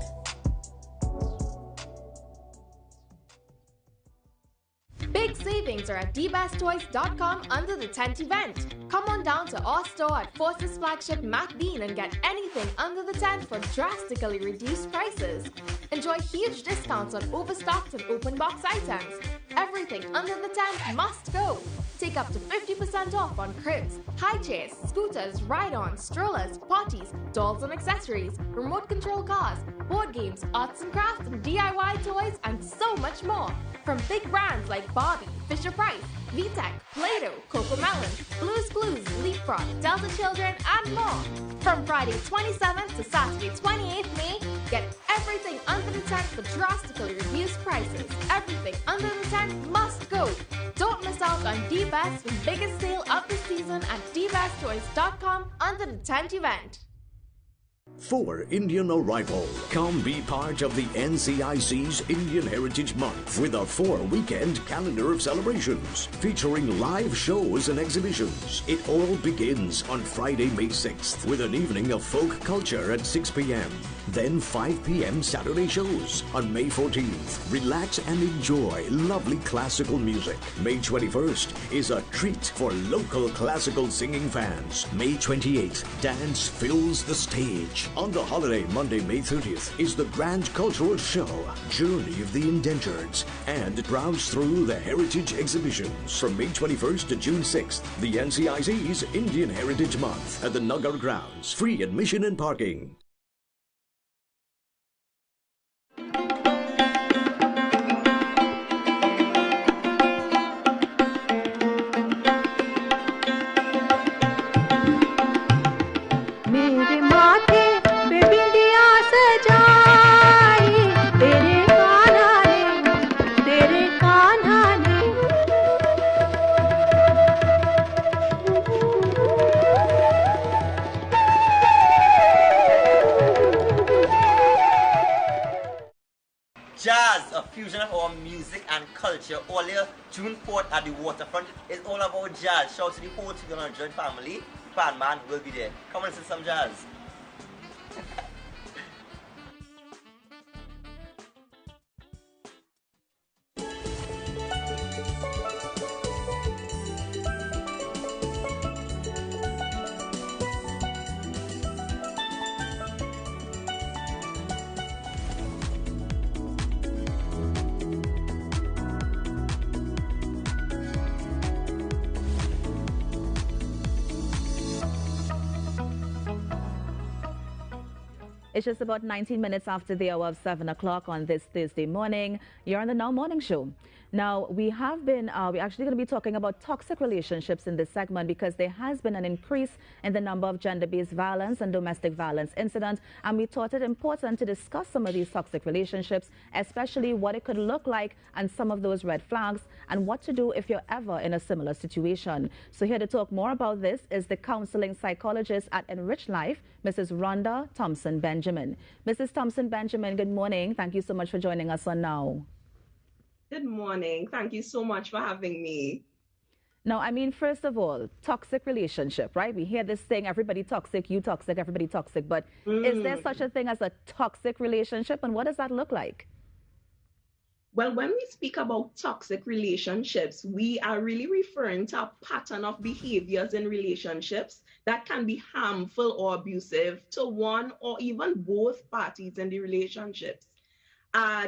Big savings are at dbesttoys.com under the tent event. Come on down to our store at Forces flagship MacBean and get anything under the tent for drastically reduced prices. Enjoy huge discounts on overstocked and open box items. Everything under the tent must go. Take up to 50% off on cribs, high chairs, scooters, ride-ons, strollers, potties, dolls and accessories, remote control cars, board games, arts and crafts, and DIY toys, and so much more. From big brands like Barbie, Fisher-Price, VTech, Play-Doh, Cocomelon, Blue's Clues, Leapfrog, Delta Children, and more. From Friday 27th to Saturday 28th May, get everything under the tent for drastically reduced prices. Everything under the tent must go. Don't miss out on the best and biggest sale of the season at dbesttoys.com under the tent event. For Indian arrival, come be part of the NCIC's Indian Heritage Month with a 4-weekend calendar of celebrations featuring live shows and exhibitions. It all begins on Friday, May 6th with an evening of folk culture at 6 p.m. Then 5 p.m. Saturday shows. On May 14th, relax and enjoy lovely classical music. May 21st is a treat for local classical singing fans. May 28th, dance fills the stage. On the holiday Monday, May 30th, is the Grand Cultural Show, Journey of the Indentureds, and browse through the Heritage Exhibitions. From May 21st to June 6th, the NCIC's Indian Heritage Month at the Nagar Grounds. Free admission and parking. Jazz, a fusion of our music and culture. Earlier, June 4th at the waterfront is all about jazz. Shout to the whole 300 family. Pan Man will be there. Come and listen to some jazz. It's just about 19 minutes after the hour of 7 o'clock on this Thursday morning. You're on the Now Morning Show. Now, we're actually going to be talking about toxic relationships in this segment because there has been an increase in the number of gender-based violence and domestic violence incidents, and we thought it important to discuss some of these toxic relationships, especially what it could look like and some of those red flags, and what to do if you're ever in a similar situation. So here to talk more about this is the counseling psychologist at Enrich Life, Mrs. Rhonda Thompson-Benjamin. Mrs. Thompson-Benjamin, good morning. Thank you so much for joining us on Now. Good morning. Thank you so much for having me. Now, I mean, first of all, toxic relationship, right? We hear this thing, everybody toxic, you toxic, everybody toxic. But is there such a thing as a toxic relationship, and what does that look like? Well, when we speak about toxic relationships, we are really referring to a pattern of behaviors in relationships that can be harmful or abusive to one or even both parties in the relationships.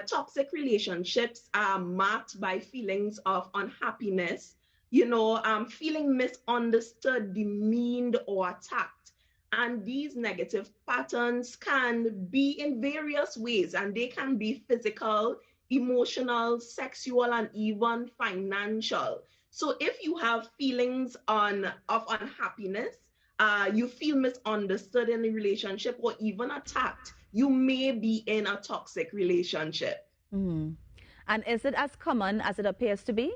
Toxic relationships are marked by feelings of unhappiness, feeling misunderstood, demeaned, or attacked. And these negative patterns can be in various ways, and they can be physical, emotional, sexual, and even financial. So if you have feelings of unhappiness, you feel misunderstood in the relationship or even attacked, you may be in a toxic relationship. And is it as common as it appears to be?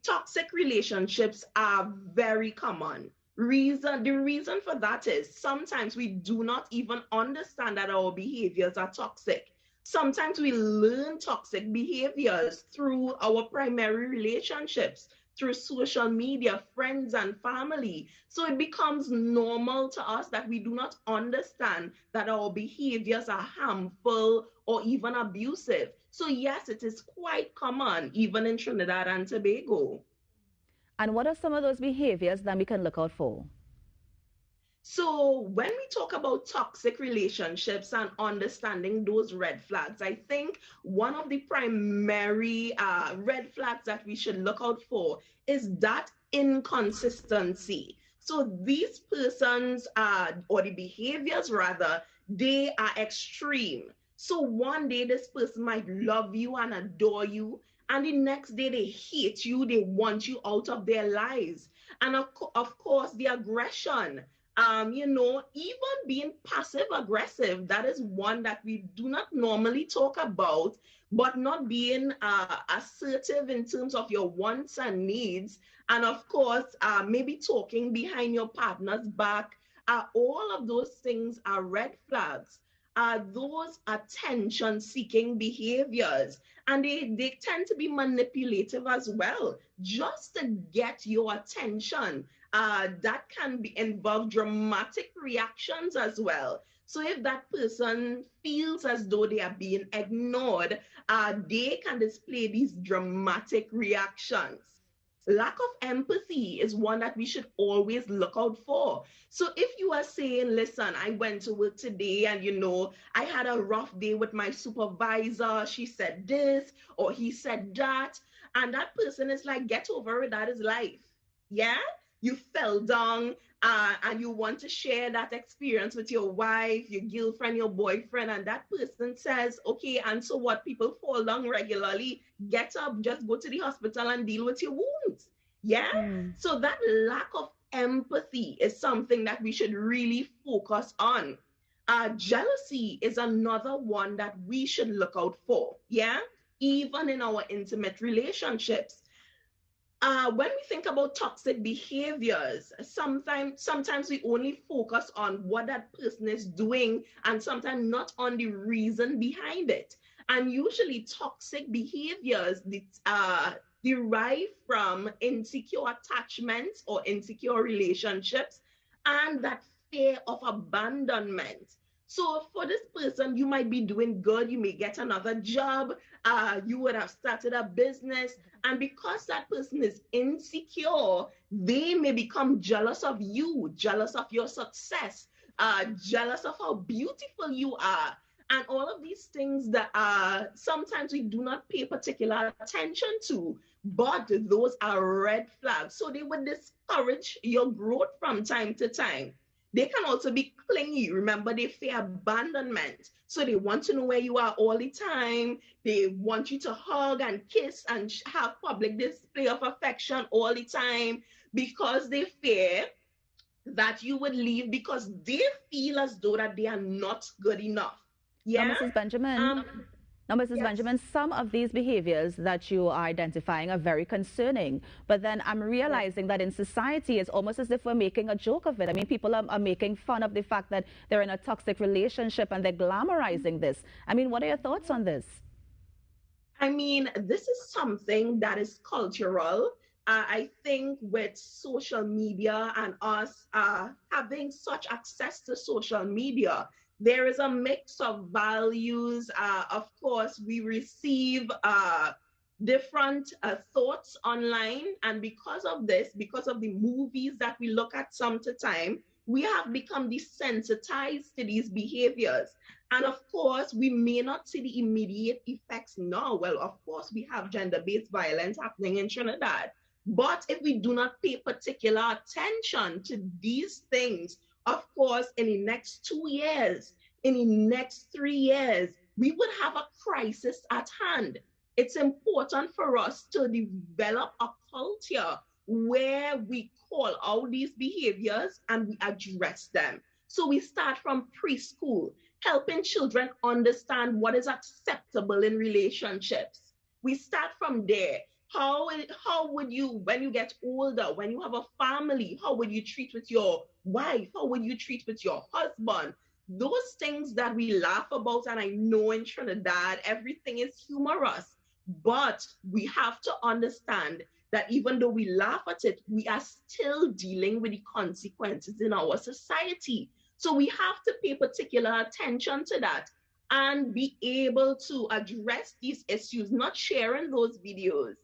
Toxic relationships are very common. The reason for that is sometimes we do not even understand that our behaviors are toxic. Sometimes we learn toxic behaviors through our primary relationships, through social media, friends and family. So it becomes normal to us that we do not understand that our behaviors are harmful or even abusive. So yes, it is quite common, even in Trinidad and Tobago. And what are some of those behaviors that we can look out for? So when we talk about toxic relationships and understanding those red flags, I think one of the primary red flags that we should look out for is that inconsistency. So these persons or the behaviors rather, they are extreme. So one day this person might love you and adore you, and the next day they hate you, they want you out of their lives. And of course, the aggression. Even being passive aggressive, that is one that we do not normally talk about, but not being assertive in terms of your wants and needs. And of course, maybe talking behind your partner's back. All of those things are red flags. Those attention-seeking behaviors. And they tend to be manipulative as well, just to get your attention. That can involve dramatic reactions as well. So if that person feels as though they are being ignored, they can display these dramatic reactions. Lack of empathy is one that we should always look out for. So if you are saying, listen, I went to work today and, I had a rough day with my supervisor, she said this or he said that, and that person is like, get over it, that is life. Yeah? You fell down and you want to share that experience with your wife, your girlfriend, your boyfriend, and that person says, okay, and so what? People fall down regularly. Get up, just go to the hospital and deal with your wounds. Yeah? So that lack of empathy is something that we should really focus on. Jealousy is another one that we should look out for. Yeah? Even in our intimate relationships. When we think about toxic behaviors, sometimes we only focus on what that person is doing and sometimes not on the reason behind it. And usually toxic behaviors derive from insecure attachments or insecure relationships and that fear of abandonment. So for this person, you might be doing good, you may get another job, you would have started a business, and because that person is insecure, they may become jealous of you, jealous of your success, jealous of how beautiful you are. And all of these things that sometimes we do not pay particular attention to, but those are red flags. So they would discourage your growth from time to time. They can also be clingy. Remember, they fear abandonment. So they want to know where you are all the time. They want you to hug and kiss and have public display of affection all the time because they fear that you would leave because they feel as though that they are not good enough. Yeah, now, Mrs. Benjamin. Benjamin, some of these behaviors that you are identifying are very concerning. But then I'm realizing that in society, it's almost as if we're making a joke of it. I mean, people are making fun of the fact that they're in a toxic relationship and they're glamorizing this. I mean, what are your thoughts on this? I mean, this is something that is cultural. I think with social media and us having such access to social media, there is a mix of values. Of course, we receive different thoughts online. And because of this, because of the movies that we look at some to time, we have become desensitized to these behaviors. And of course, we may not see the immediate effects now. Well, of course, we have gender-based violence happening in Trinidad. But if we do not pay particular attention to these things, of course, in the next 2 years, in the next 3 years, we would have a crisis at hand. It's important for us to develop a culture where we call out these behaviors and we address them. So we start from preschool, helping children understand what is acceptable in relationships. We start from there. How would you, when you get older, when you have a family, how would you treat with your wife? How would you treat with your husband? Those things that we laugh about, and I know in Trinidad, everything is humorous, but we have to understand that even though we laugh at it, we are still dealing with the consequences in our society. So we have to pay particular attention to that and be able to address these issues, not sharing those videos,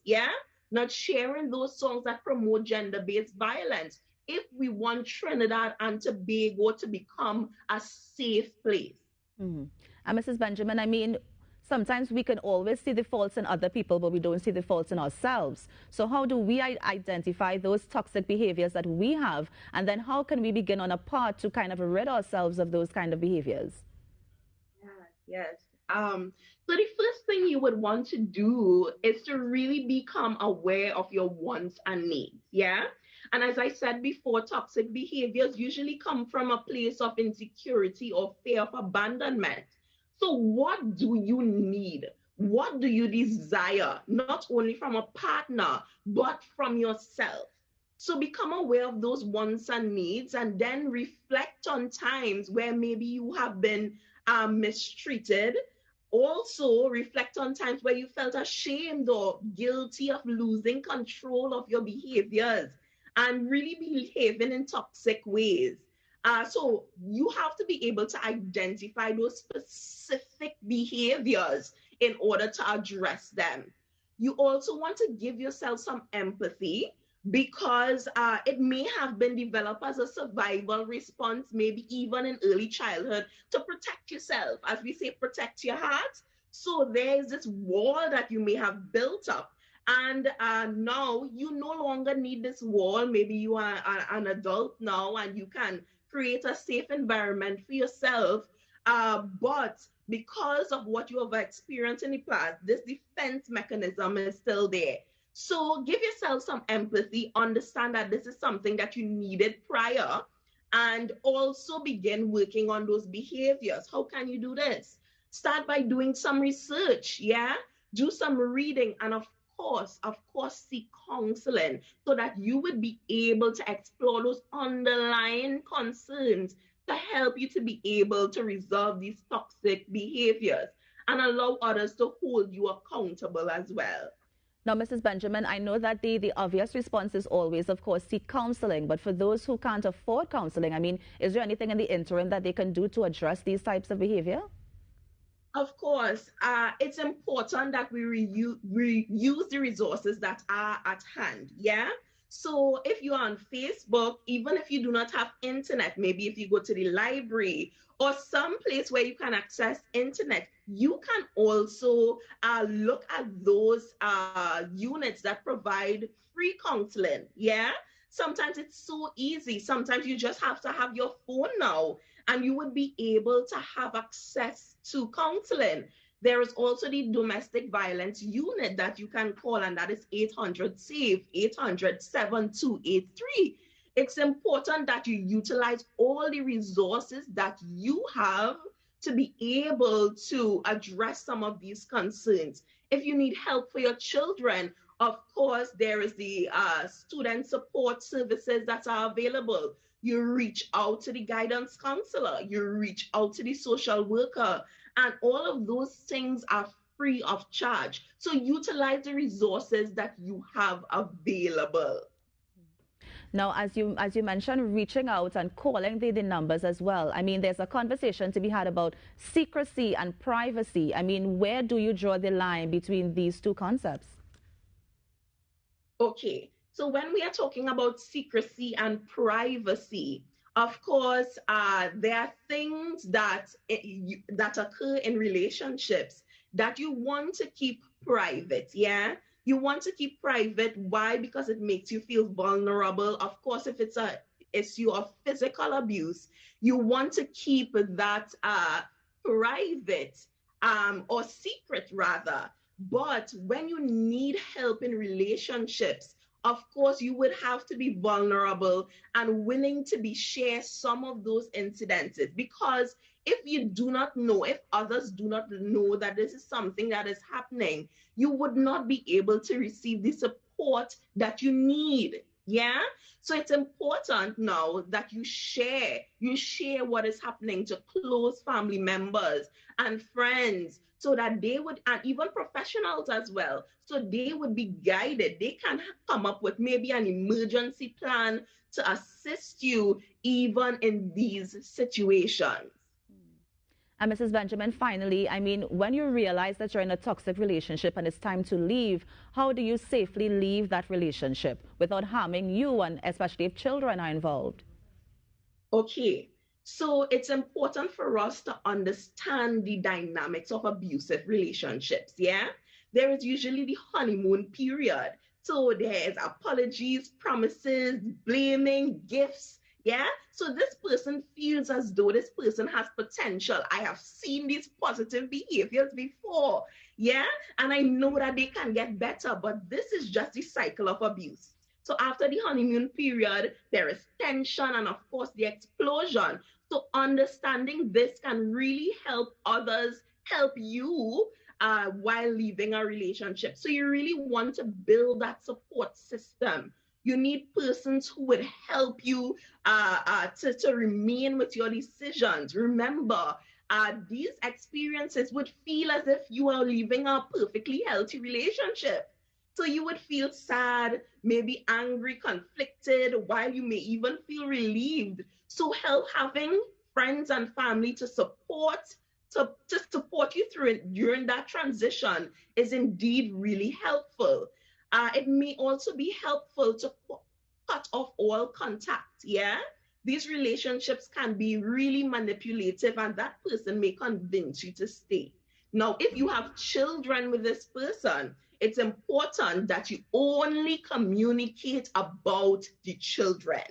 not sharing those songs that promote gender-based violence, if we want Trinidad and Tobago to become a safe place. And Mrs. Benjamin, I mean, sometimes we can always see the faults in other people, but we don't see the faults in ourselves. So how do we identify those toxic behaviors that we have? And then how can we begin on a path to kind of rid ourselves of those kind of behaviors? Yes. So the first thing you would want to do is to really become aware of your wants and needs. Yeah. And as I said before, toxic behaviors usually come from a place of insecurity or fear of abandonment. So what do you need? What do you desire? Not only from a partner, but from yourself. So become aware of those wants and needs and then reflect on times where maybe you have been mistreated. Also reflect on times where you felt ashamed or guilty of losing control of your behaviors and really behaving in toxic ways. So you have to be able to identify those specific behaviors in order to address them. You also want to give yourself some empathy because it may have been developed as a survival response, maybe even in early childhood, to protect yourself. As we say, protect your heart. So there's this wall that you may have built up. And now you no longer need this wall. Maybe you are an adult now and you can create a safe environment for yourself. But because of what you have experienced in the past, this defense mechanism is still there. So give yourself some empathy, understand that this is something that you needed prior, and also begin working on those behaviors. How can you do this? Start by doing some research, yeah? Do some reading, and of course, seek counseling so that you would be able to explore those underlying concerns to help you to be able to resolve these toxic behaviors and allow others to hold you accountable as well. Now, Mrs. Benjamin, I know that the obvious response is always, of course, seek counseling. But for those who can't afford counseling, I mean, is there anything in the interim that they can do to address these types of behavior? Of course, it's important that we use the resources that are at hand, yeah? So if you're on Facebook, even if you do not have internet, maybe if you go to the library or some place where you can access internet, you can also look at those units that provide free counseling, yeah? Sometimes it's so easy. Sometimes you just have to have your phone now and you would be able to have access to counseling. There is also the domestic violence unit that you can call, and that is 800-SAVE, 800-7283. It's important that you utilize all the resources that you have to be able to address some of these concerns. If you need help for your children, of course, there is the student support services that are available. You reach out to the guidance counselor, you reach out to the social worker, and all of those things are free of charge. So utilize the resources that you have available. Now, as you mentioned, reaching out and calling the numbers as well. I mean, there's a conversation to be had about secrecy and privacy. I mean, where do you draw the line between these two concepts? Okay, so when we are talking about secrecy and privacy, of course, there are things that occur in relationships that you want to keep private, yeah? You want to keep private. Why? Because it makes you feel vulnerable. Of course, if it's an issue of physical abuse, you want to keep that private or secret rather. But when you need help in relationships, of course, you would have to be vulnerable and willing to share some of those incidences. Because if you do not know, if others do not know that this is something that is happening, you would not be able to receive the support that you need. Yeah. So it's important now that you share what is happening to close family members and friends so that they would, and even professionals as well, so they would be guided. They can come up with maybe an emergency plan to assist you even in these situations. And Mrs. Benjamin, finally, I mean, when you realize that you're in a toxic relationship and it's time to leave, how do you safely leave that relationship without harming you, and especially if children are involved? Okay, so it's important for us to understand the dynamics of abusive relationships, yeah? There is usually the honeymoon period. So there's apologies, promises, blaming, gifts. Yeah, so this person feels as though this person has potential. I have seen these positive behaviors before. Yeah, and I know that they can get better, but this is just the cycle of abuse. So after the honeymoon period, there is tension and, of course, the explosion. So understanding this can really help others help you while leaving a relationship. So you really want to build that support system. You need persons who would help you to remain with your decisions. Remember, these experiences would feel as if you are leaving a perfectly healthy relationship. So you would feel sad, maybe angry, conflicted, while you may even feel relieved. So help having friends and family to support you through it during that transition is indeed really helpful. It may also be helpful to cut off all contact, yeah? These relationships can be really manipulative and that person may convince you to stay. Now, if you have children with this person, it's important that you only communicate about the children.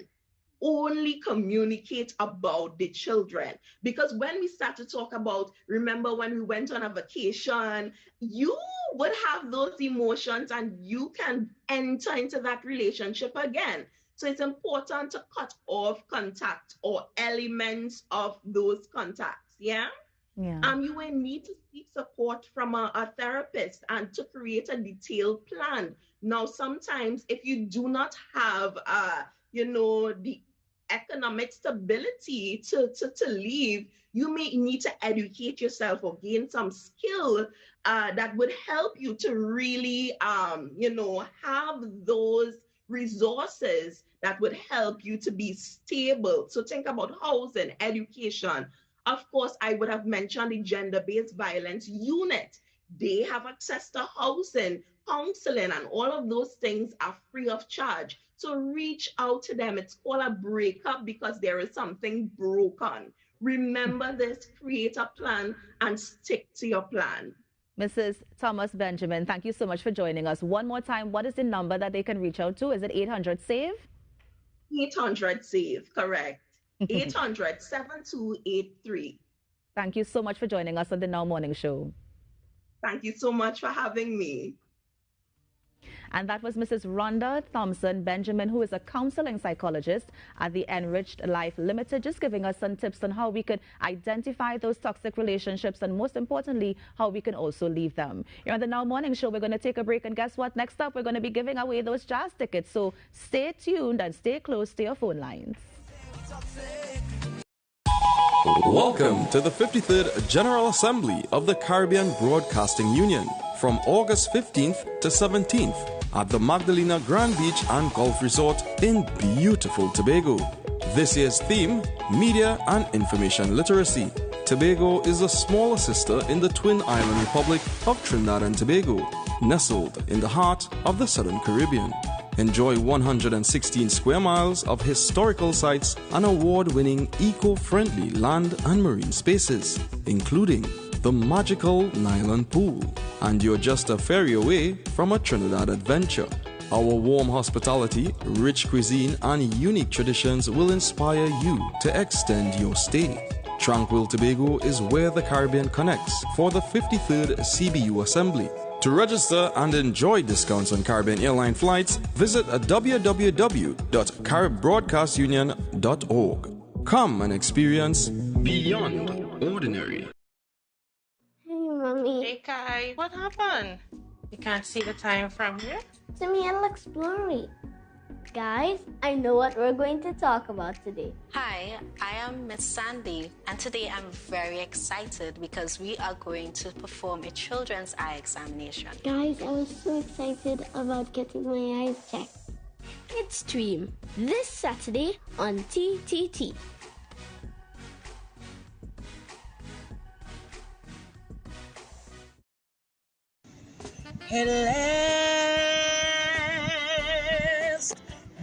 Only communicate about the children. Because when we start to talk about, remember when we went on a vacation, you would have those emotions and you can enter into that relationship again. So it's important to cut off contact or elements of those contacts, yeah? You will need to seek support from a therapist and to create a detailed plan. Now, sometimes if you do not have, the economic stability to leave, you may need to educate yourself or gain some skill that would help you to really, have those resources that would help you to be stable. So think about housing, education. Of course, I would have mentioned the gender-based violence unit. They have access to housing, counseling, and all of those things are free of charge. So reach out to them. It's called a breakup because there is something broken. Remember this, create a plan and stick to your plan. Mrs. Thomas Benjamin, thank you so much for joining us. One more time, what is the number that they can reach out to? Is it 800-SAVE? 800-SAVE, correct. 800-7283. Thank you so much for joining us on the Now Morning Show. Thank you so much for having me. And that was Mrs. Rhonda Thompson Benjamin, who is a counseling psychologist at the Enriched Life Limited, just giving us some tips on how we could identify those toxic relationships and, most importantly, how we can also leave them. You're on the Now Morning Show. We're going to take a break, and guess what? Next up, we're going to be giving away those jazz tickets. So stay tuned and stay close to your phone lines. Welcome to the 53rd General Assembly of the Caribbean Broadcasting Union from August 15th to 17th at the Magdalena Grand Beach and Golf Resort in beautiful Tobago. This year's theme, Media and Information Literacy. Tobago is a smaller sister in the twin island republic of Trinidad and Tobago, nestled in the heart of the Southern Caribbean. Enjoy 116 square miles of historical sites and award-winning eco-friendly land and marine spaces, including the magical Nylon Pool. And you're just a ferry away from a Trinidad adventure. Our warm hospitality, rich cuisine, and unique traditions will inspire you to extend your stay. Tranquil Tobago is where the Caribbean connects for the 53rd CBU Assembly. To register and enjoy discounts on Caribbean airline flights, visit www.caribbroadcastunion.org. Come and experience beyond ordinary. Hey, Mommy. Hey, Kai. What happened? You can't see the time from here? To me, it looks blurry. Guys, I know what we're going to talk about today. Hi, I am Miss Sandy, and today I'm very excited because we are going to perform a children's eye examination. Guys, I was so excited about getting my eyes checked. Kids Stream, this Saturday on TTT.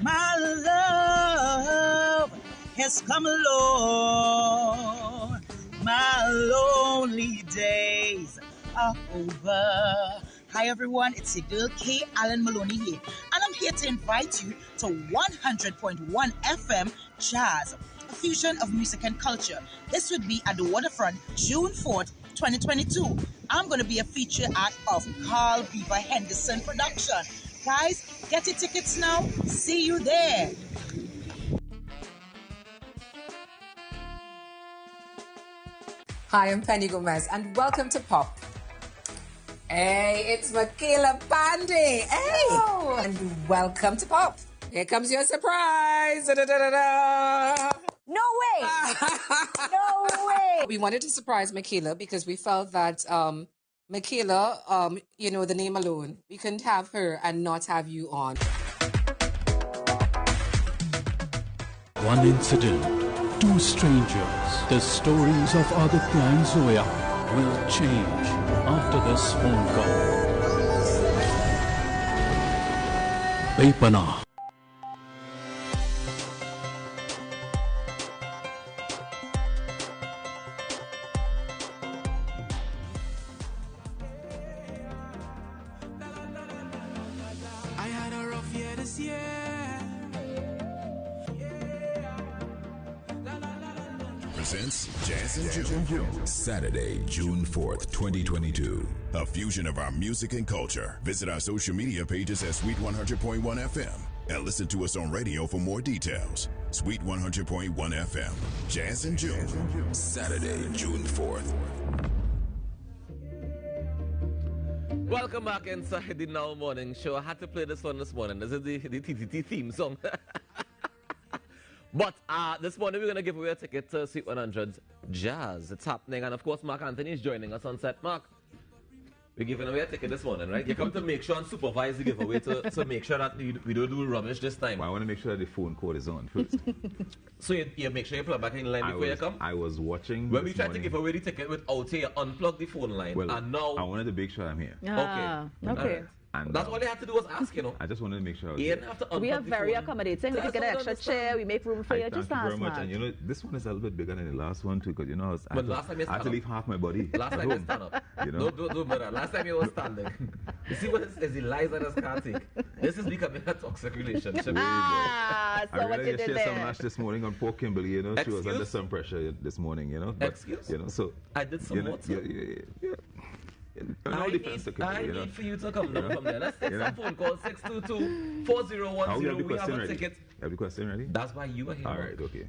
My love has come along. My lonely days are over. Hi everyone, it's your girl K. Allen Maloney here, and I'm here to invite you to 100.1 FM Jazz, a fusion of music and culture. This would be at the Waterfront, June 4th, 2022. I'm going to be a feature act of Carl Beaver Henderson production. Guys, get your tickets now. See you there. Hi, I'm Penny Gomez, and welcome to Pop. Hey, it's Michaela Pandey. Hey, oh. And welcome to Pop. Here comes your surprise. Da-da-da-da-da. No way. No way. We wanted to surprise Michaela because we felt that Michaela, the name alone, we couldn't have her and not have you on. One incident, two strangers, the stories of Aditya and Zoya will change after this phone call. Paper. I had a rough year this year. Presents Jazz and June. Saturday, June 4th, 2022. A fusion of our music and culture. Visit our social media pages at Sweet 100.1 FM and listen to us on radio for more details. Sweet 100.1 FM. Jazz and June. Saturday, June 4th. Welcome back inside the Now Morning Show. I had to play this one this morning. This is the TTT theme song. But this morning we're going to give away a ticket to Sweet 100 Jazz. It's happening. And of course, Mark Anthony is joining us on set. Mark, we're giving away a ticket this morning, right? You come to make sure and supervise the giveaway to make sure that we don't do rubbish this time. Well, I want to make sure that the phone code is on first. So you make sure you plug back in line before you come? I was watching. When we tried to give away the ticket without you unplug the phone line. Well, and now... I wanted to make sure I'm here. Okay. And that's all they had to do was ask, you know. I just wanted to make sure I was You here. didn't have to unplug We are the very phone. accommodating. We can get an extra chair. We make room for you. Just Thank you ask, very much. man. And you know, this one is a little bit bigger than the last one too, because you know, But last time you I had to stand leave half my body. Last at time you home, stand up. You know? Don't bother. Last time you were standing. You see what it is? Eliza just can't take. This is becoming a toxic relationship. So I what realized you you did shared some there? mash this morning on poor Kimberly, you know. She was under some pressure this morning, you know. But, Excuse? You know, so I did some more too. I need for you to come down from there. Let's take some phone call 622-4010. We have the We have question a ready. ticket. You have the question ready? That's why you are here. All right, okay.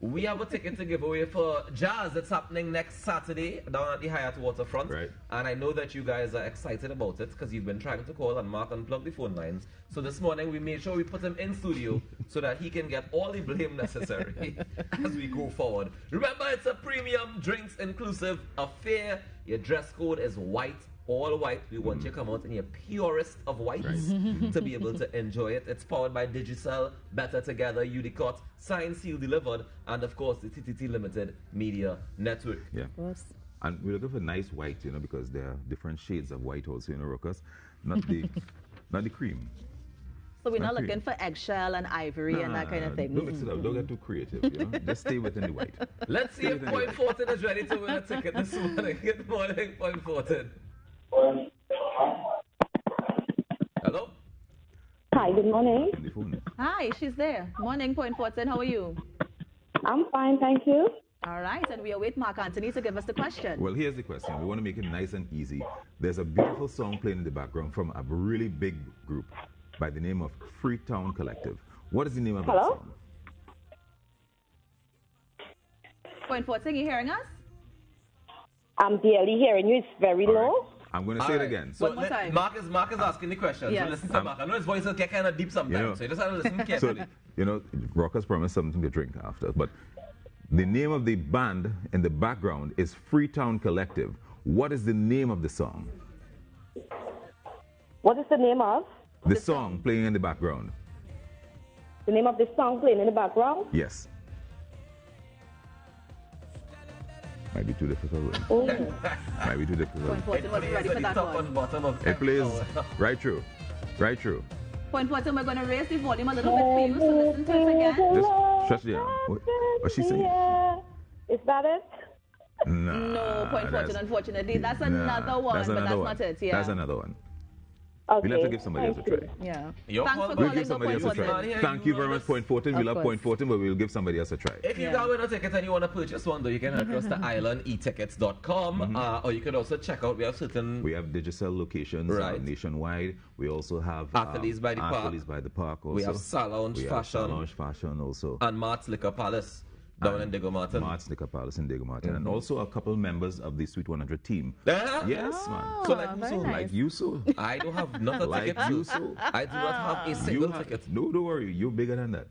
We have a ticket to give away for Jazz. It's happening next Saturday down at the Hyatt Waterfront. Right. And I know that you guys are excited about it because you've been trying to call and Mark unplug the phone lines. So this morning we made sure we put him in studio so that he can get all the blame necessary as we go forward. Remember, it's a premium, drinks inclusive affair. Your dress code is white. All white. We want you to come out in your purest of whites to be able to enjoy it. It's powered by Digicel, Better Together, Udicot, Signed, Seal, Delivered, and of course the TTT Limited Media Network. Yeah. And we're looking for nice white, you know, because there are different shades of white also, you know, Ruckus. Not the cream. So we're not Not looking for eggshell and ivory and that kind of thing. Don't mix it up. Don't get too creative, you know. Just stay within the white. Let's see if Point Fortin is ready to win a ticket this morning. Good morning, Point Fortin. Hello? Hi, good morning. Hi, she's there. Morning, Point Fortin. How are you? I'm fine, thank you. All right, and we await Mark Anthony to give us the question. Well, here's the question. We want to make it nice and easy. There's a beautiful song playing in the background from a really big group by the name of Freetown Collective. What is the name of that song? Point Fortin, you hearing us? I'm barely hearing you. It's very low. I'm going to say it again. So Mark is asking the question. Yes. So listen to Mark. I know his voice will get kind of deep sometimes, so you just have to listen carefully. So, you know, Rockers promised something to drink after, but the name of the band in the background is Freetown Collective. What is the name of the song? What is the name of? The song playing in the background. The name of the song playing in the background? Yes. Might be too difficult. Oh. Might be too difficult. Point Fortin wasn't ready for that one. It plays right through. Right through. Point Fortin, we're going to raise the volume a little bit for you, so listen to it again. Just stretch it out. What's she saying? Yeah. Is that it? No, Point Fortin, unfortunately. That's another one, but that's not it. Yeah. That's another one. Okay. We'll have to give somebody else a try. Yeah. Your Thanks call, for We'll calling give somebody else a try. Thank you very much, Point Fortin. We love Point Fortin, but we'll give somebody else a try. If you got a ticket and you want to purchase one, though, you can head across to islandetickets.com, or you could also check out. We have Digicel locations nationwide. We also have Athletes by the Park. Athletes by the Park. Also. We have Salon Fashion also. And Mart's Liquor Palace down in Diego Martin. Mart's Liquor Palace in Diego Martin. And also a couple members of the Sweet 100 team. Yes, man. So like who so? Like you so. I don't have nothing Like ticket. you so. I do not have a single ticket. No, don't worry. You're bigger than that.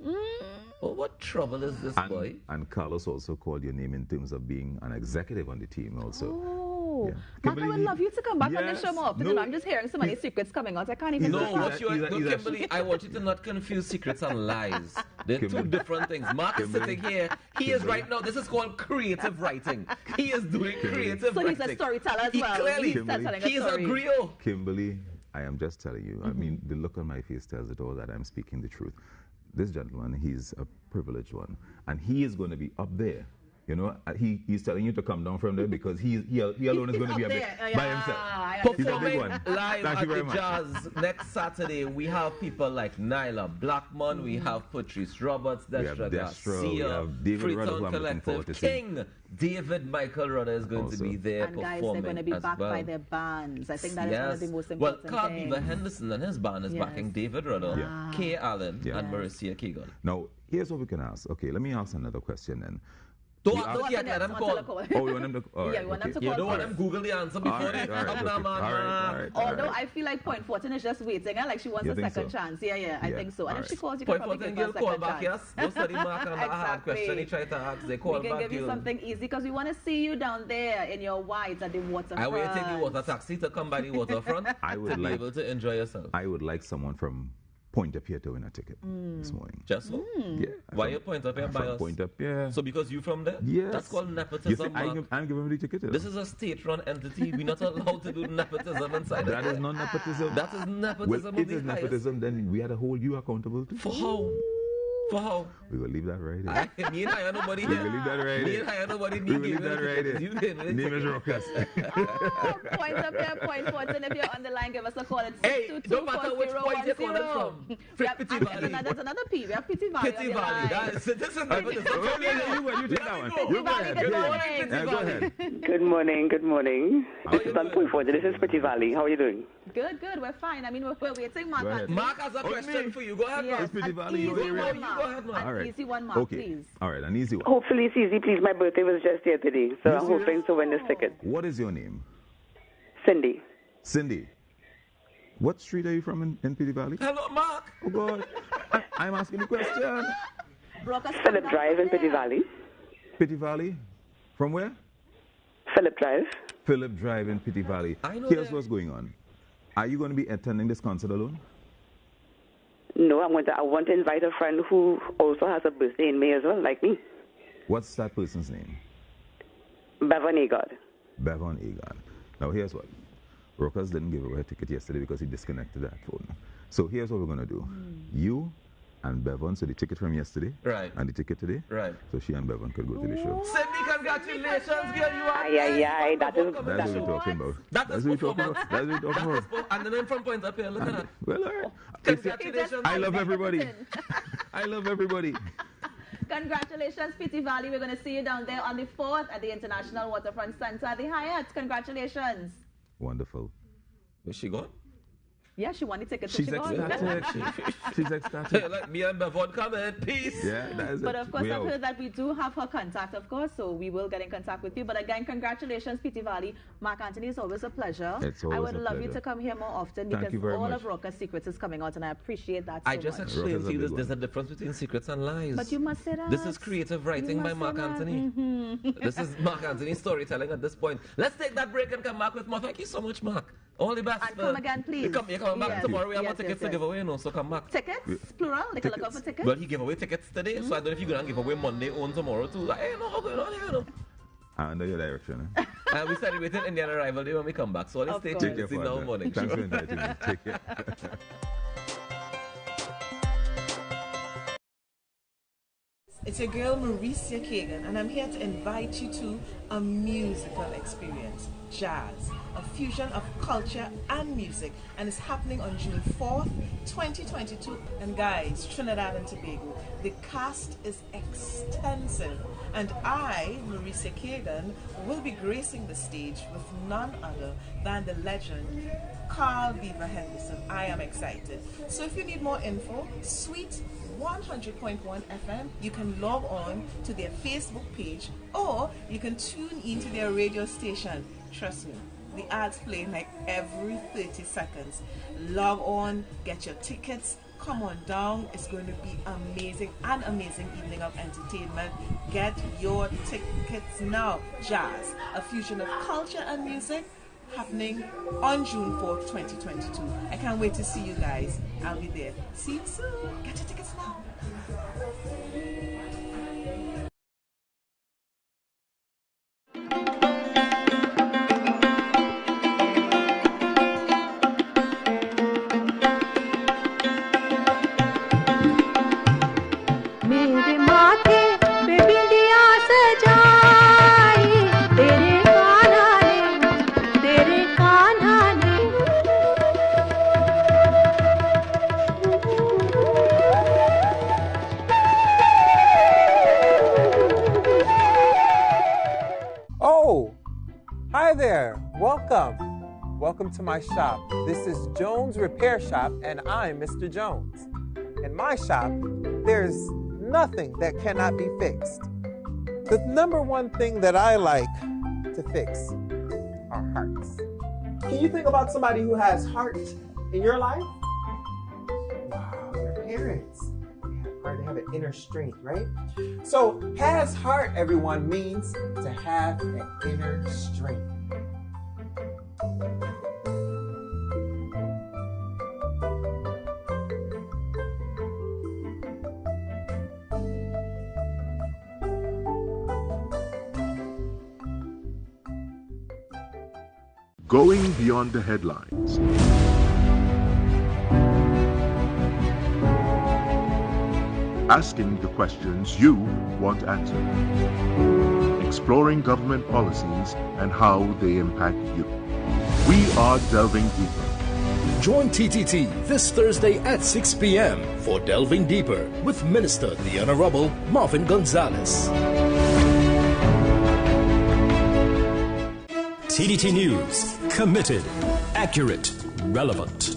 Oh, what trouble is this, boy? And Carlos also called your name in terms of being an executive on the team also. Oh, Mark, I would love you to come back on the show more often. No. I'm just hearing so many secrets coming out. I can't even. No, Kimberly, I want you to not confuse secrets and lies. They're two different things. Mark is sitting here. He is right now. This is called creative writing. He is doing creative writing. So he's a storyteller as well. Clearly, he is a griot. Kimberly, I am just telling you. I mean, the look on my face tells it all that I'm speaking the truth. This gentleman, he's a privileged one, and he is going to be up there. You know, he's telling you to come down from there because he alone is going to be up there by himself. Performing live at the Jazz next Saturday, we have people like Nyla Blackmon, we have Patrice Roberts, Destra Garcia, Freetown Collective, King David Michael Rudder is going to be there and performing. Guys, they're going to be backed by their bands. I think that is one of the most important things. Well, Carl Beaver Henderson and his band is backing David Rudder, Kay Allen, and Marcia Keegan. Now, here's what we can ask. Okay, let me ask another question then. Don't yet let them call. Oh, you want them to call? Yeah, you want them to call. You don't want them Google the answer before they come down, man. Although I feel like Point Fortin is just waiting. Like she wants a second chance. Yeah, I think so. And if she calls, you can probably give her a second chance. Yes, don't study Mark on that hard question he tried to ask. They call back. We can give you something easy because we want to see you down there in your whites at the waterfront. I will take the water taxi to come by the waterfront. I would be able to enjoy yourself. I would like someone from Point Up here to win a ticket this morning. Just so? Yeah. Why you Point Up here by us? Point Up, yeah. So because you from there? Yes. That's called nepotism, Mark. I'm giving him the ticket. This is a state-run entity. We're not allowed to do nepotism inside. That is not nepotism. That is nepotism. Well, it is nepotism, then we had to hold you accountable too. For how? For how? We will leave that right here. Me and I are nobody here. We will leave that right here. Me and I are nobody. We will leave that right here. Name is Ruckus. Point Up here, Point Fortin. If you're on the line, give us a call. It's hey, don't matter which point you're calling from. Pity Valley. There's another P. We have Pity Valley. Pity Valley. This is you take that one. Pity Valley, good morning. Go ahead. Good morning, good morning. This is on Point Fortin. This is Pity Valley. How are you doing? Good, we're fine. I mean, we're waiting, Mark. Mark has a question for you. Go ahead, Mark. Pity Valley, you go ahead, Mark. All right. Easy one, Mark, please. All right, an easy one. Hopefully it's easy, please. My birthday was just yesterday, so I'm hoping to win this ticket. What is your name? Cindy. Cindy. What street are you from in Pity Valley? Hello, Mark. Oh, God. I'm asking the question. Phillip Drive in Pity Valley. Pity Valley? From where? Phillip Drive. Phillip Drive in Pity Valley. Here's what's going on. Are you going to be attending this concert alone? No, I want to invite a friend who also has a birthday in May as well, like me. What's that person's name? Bevan Agard. Bevan Agard. Now, here's what. Ruckus didn't give away a ticket yesterday because he disconnected that phone. So here's what we're going to do. You and Bevan, so the ticket from yesterday, and the ticket today, so she and Bevan could go to the show. Cindy, congratulations, girl. You are that's what we're talking about. That's what we're talking about. That's what we're talking about. And then I'm from Point Up here. Look at that. Well, all right. Congratulations. I love everybody. I love everybody. Congratulations, Pity Valley. We're going to see you down there on the 4th at the International Waterfront Center at the Hyatt. Congratulations. Wonderful. Is she gone? Yeah, she won the ticket. She's ecstatic. She's ecstatic. Like me and Bevan coming. Peace. Yeah, that is But of course, I've heard that we do have her contact, of course, so we will get in contact with you. But again, congratulations, Pity Valley. Mark Anthony, it's always a pleasure. It's always I would a love pleasure. you to come here more often Thank because you very all much. of Ruckus Secrets is coming out, and I appreciate that so I just much. explained to you there's a difference between secrets and lies. But you must say that. This is creative writing by Mark Anthony. This is Mark Anthony's storytelling at this point. Let's take that break and come back with more. Thank you so much, Mark. All the best. And come again, please. You're coming back tomorrow. We have more tickets to give away, so come back. Tickets? Plural? They can look out for tickets? Well, he gave away tickets today, so I don't know if you're going to give away Monday or tomorrow too. I don't know what's going on here, you know. Under your direction. We celebrating Indian arrival day when we come back, so let's stay tuned. See now morning. Thanks for inviting me. Take care. It's your girl Marcia Kagan, and I'm here to invite you to a musical experience, jazz, a fusion of culture and music, and it's happening on June 4th, 2022. And guys, Trinidad and Tobago, the cast is extensive, and I, Marcia Kagan, will be gracing the stage with none other than the legend Carl Beaver Henderson. I am excited. So if you need more info, Sweet 100.1 FM, you can log on to their Facebook page, or you can tune into their radio station. Trust me, the ads play like every 30 seconds. Log on, get your tickets, come on down. It's going to be amazing, an amazing evening of entertainment. Get your tickets now. Jazz, a fusion of culture and music, happening on June 4th, 2022. I can't wait to see you guys. I'll be there. See you soon. Get your tickets now. Welcome to my shop. This is Jones Repair Shop, and I'm Mr. Jones. In my shop, there's nothing that cannot be fixed. The number one thing that I like to fix are hearts. Can you think about somebody who has heart in your life? Wow, your parents. They have an inner strength, right? So, has heart, everyone, means to have an inner strength. Going beyond the headlines. Asking the questions you want answered. Exploring government policies and how they impact you. We are Delving Deeper. Join TTT this Thursday at 6 p.m. for Delving Deeper with Minister the Honorable Marvin Gonzalez. TDT News, committed, accurate, relevant.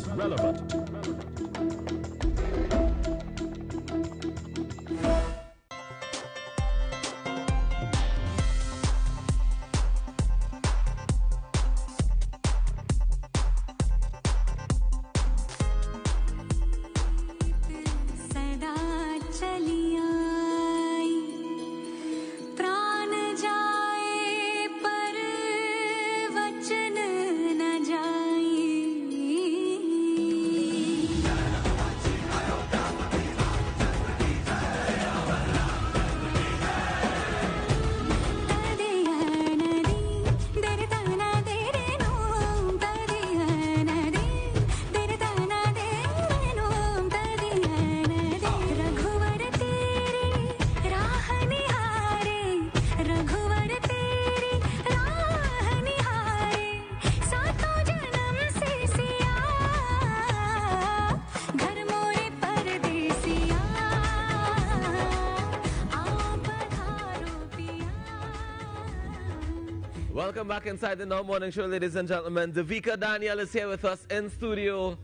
Welcome back inside the Now Morning Show, ladies and gentlemen. Davika Daniel is here with us in studio.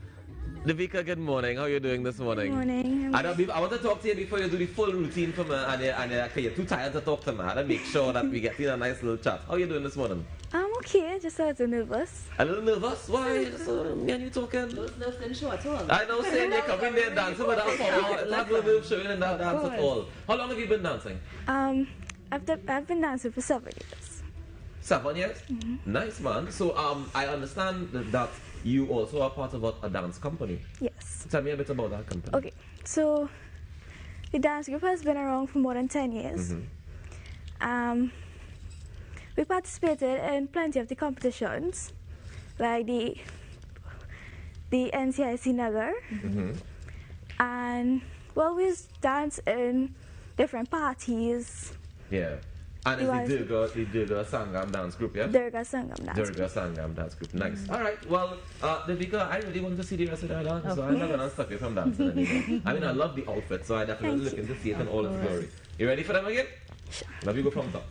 Davika, good morning. How are you doing this morning? Good morning. I want to talk to you before you do the full routine for me, and you're too tired to talk to me. I make sure that we get in a nice little chat. How are you doing this morning? I'm okay, just a little nervous. A little nervous? Why? So, me and you talking? Nerves didn't show at all. I know, saying they come in there dancing without falling. Not no nerves showing in that dance at all. How long have you been dancing? I've been dancing for 7 years. 7 years? Mm-hmm. Nice, man. So I understand that you also are part of a dance company. Yes. Tell me a bit about that company. Okay, so the dance group has been around for more than 10 years. Mm-hmm. We participated in plenty of the competitions, like the NCIC Nagar, and well, we dance in different parties. Yeah. And it's the Durga Sangam dance group, yeah? Durga Sangam dance Durga Sangam dance group. Nice. All right. Well, Davika, I really want to see the rest of that dance, so I'm not going to stop you from dancing anymore. I mean, I love the outfit, so I definitely looking to see it in all its glory. You ready for them again? Sure. Let me go from top.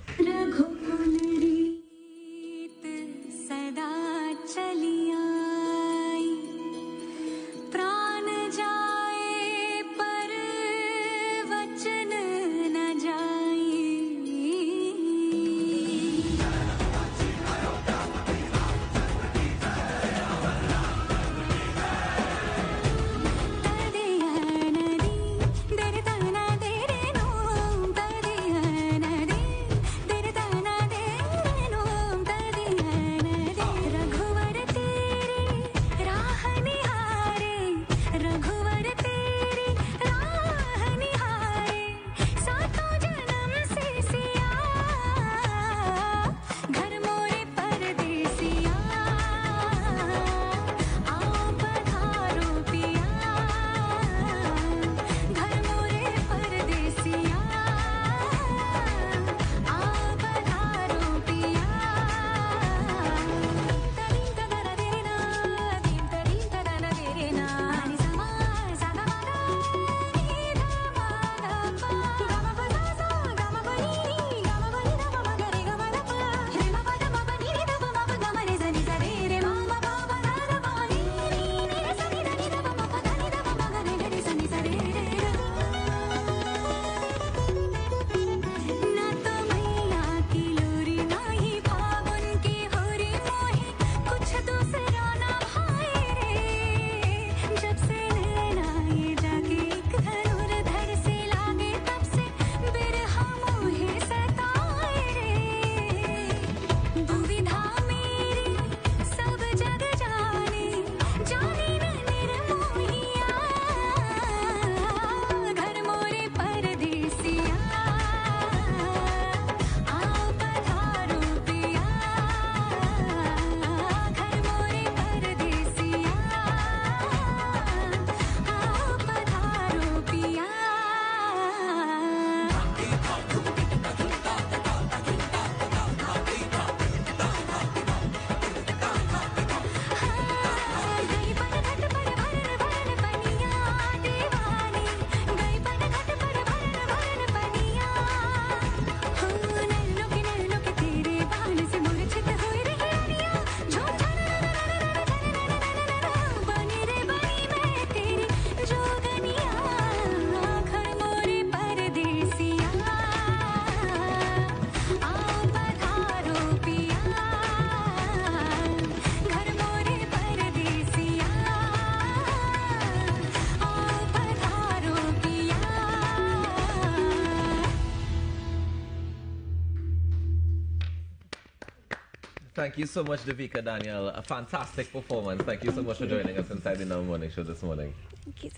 Thank you so much, Davika Daniel. A fantastic performance. Thank you so much for joining us inside the Now Morning Show this morning.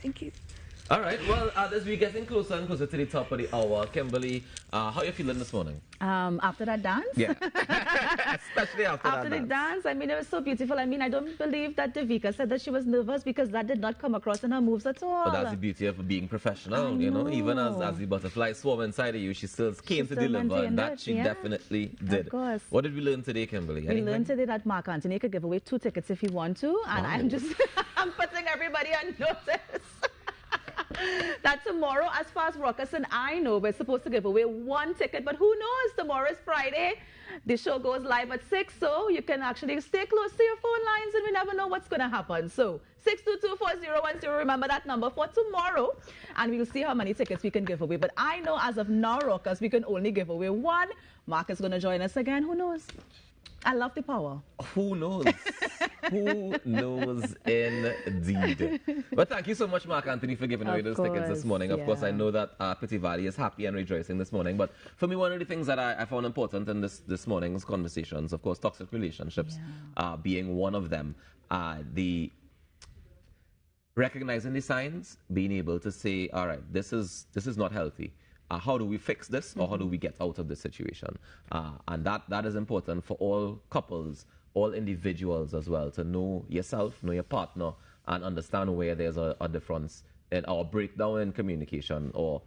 Thank you. All right, well, as we're getting closer and closer to the top of the hour, Kimberly, how are you feeling this morning? After that dance? Yeah, especially after the dance. I mean, it was so beautiful. I mean, I don't believe that Davika said that she was nervous because that did not come across in her moves at all. But that's the beauty of being professional, you know. Even as the butterfly swarm inside of you, she still came to deliver, and that she definitely did. Of course. What did we learn today, Kimberly? We learned today that Mark Anthony could give away 2 tickets if he want to, and I'm putting everybody on notice. That tomorrow, as far as Ruckus and I know, we're supposed to give away 1 ticket, but who knows? Tomorrow is Friday. The show goes live at 6, so you can actually stay close to your phone lines, and we never know what's going to happen. So 622-4010, remember that number for tomorrow, and we'll see how many tickets we can give away. But I know as of now, Ruckus, we can only give away 1. Mark is going to join us again. Who knows? I love the power. Who knows? Who knows indeed? But thank you so much, Mark Anthony, for giving away those tickets this morning. Of course, I know that Pity Valley is happy and rejoicing this morning. But for me, one of the things that I found important in this morning's conversations, of course, toxic relationships being one of them. The recognizing the signs, being able to say, all right, this is not healthy. How do we fix this, or how do we get out of this situation? And that is important for all couples, all individuals as well, to know yourself, know your partner, and understand where there's a difference or breakdown in communication or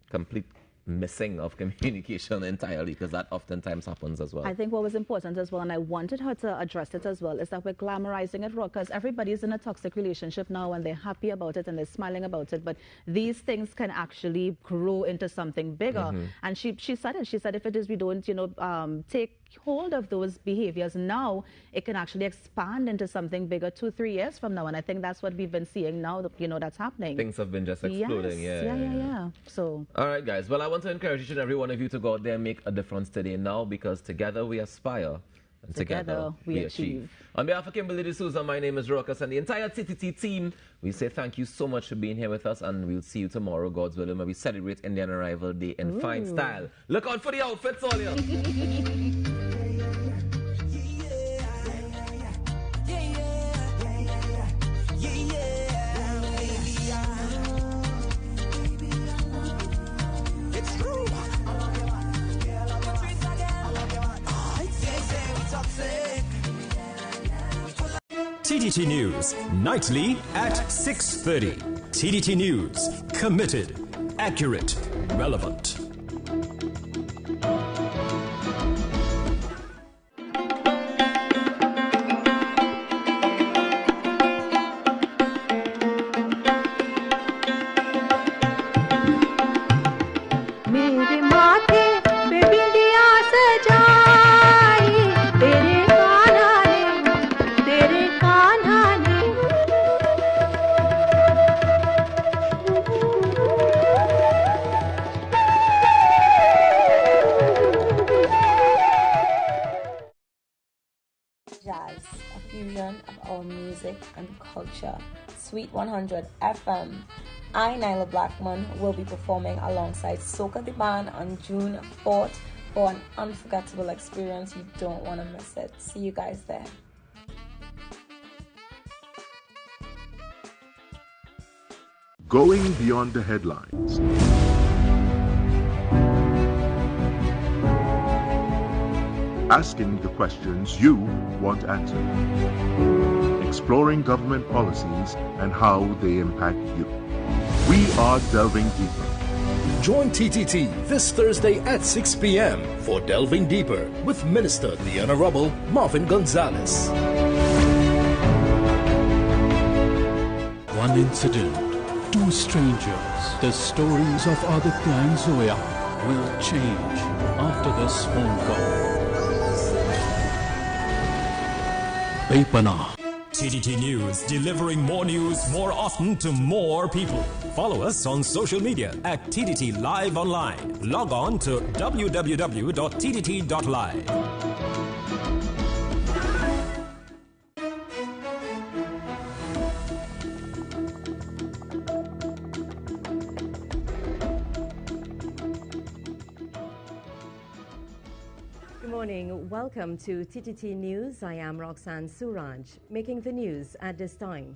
complete missing of communication entirely, because that oftentimes happens as well. I think what was important as well, and I wanted her to address it as well, is that we're glamorizing it, because everybody's in a toxic relationship now and they're happy about it and they're smiling about it, but these things can actually grow into something bigger. And she said it. She said if it is we don't, take hold of those behaviors now, it can actually expand into something bigger 2-3 years from now. And I think that's what we've been seeing now, that's happening. Things have been just exploding. Yeah. So, all right, guys. Well, I want to encourage each and every one of you to go out there and make a difference today now, because together we aspire. And together we achieve. On behalf of Kimberly D'Souza, my name is Ruckus, and the entire TTT team, we say thank you so much for being here with us, and we'll see you tomorrow, God's willing, when we celebrate Indian Arrival Day in fine style. Look out for the outfits, all you. TTT News, nightly at 6:30. TTT News, committed, accurate, relevant. Sweet 100 FM. I, Nyla Blackman, will be performing alongside Soca the Band on June 4th for an unforgettable experience. You don't want to miss it. See you guys there. Going beyond the headlines. Asking the questions you want answered. Exploring government policies and how they impact you. We are delving deeper. Join TTT this Thursday at 6 p.m. for Delving Deeper with Minister the Honorable Marvin Gonzalez. One incident, 2 strangers. The stories of other Klein Zoya will change after this phone call. Pepana. TTT News, delivering more news more often to more people. Follow us on social media at TTT Live Online. Log on to www.ttt.live. welcome to TTT News. I am Roxanne Suraj, making the news at this time.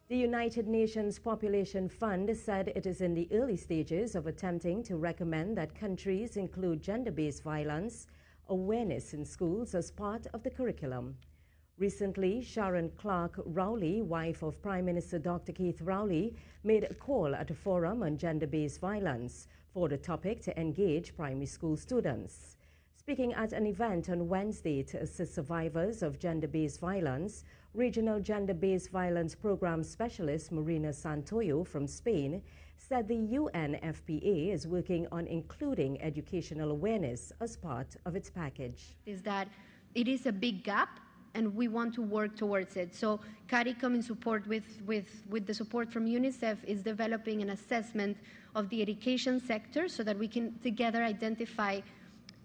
The United Nations Population Fund said it is in the early stages of attempting to recommend that countries include gender-based violence awareness in schools as part of the curriculum. Recently, Sharon Clark Rowley, wife of Prime Minister Dr. Keith Rowley, made a call at a forum on gender-based violence for the topic to engage primary school students. Speaking at an event on Wednesday to assist survivors of gender-based violence, Regional Gender-Based Violence Program Specialist Marina Santoyo from Spain said the UNFPA is working on including educational awareness as part of its package. Is that it is a big gap and we want to work towards it. So CARICOM, in support with the support from UNICEF, is developing an assessment of the education sector so that we can together identify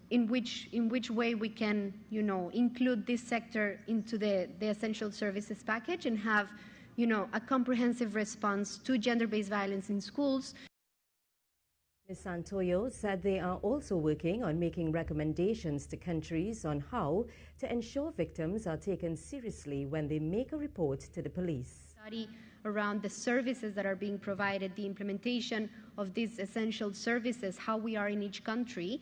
in which way we can, include this sector into the essential services package and have, a comprehensive response to gender-based violence in schools. Ms. Santoyo said they are also working on making recommendations to countries on how to ensure victims are taken seriously when they make a report to the police. Study around the services that are being provided, the implementation of these essential services, how we are in each country,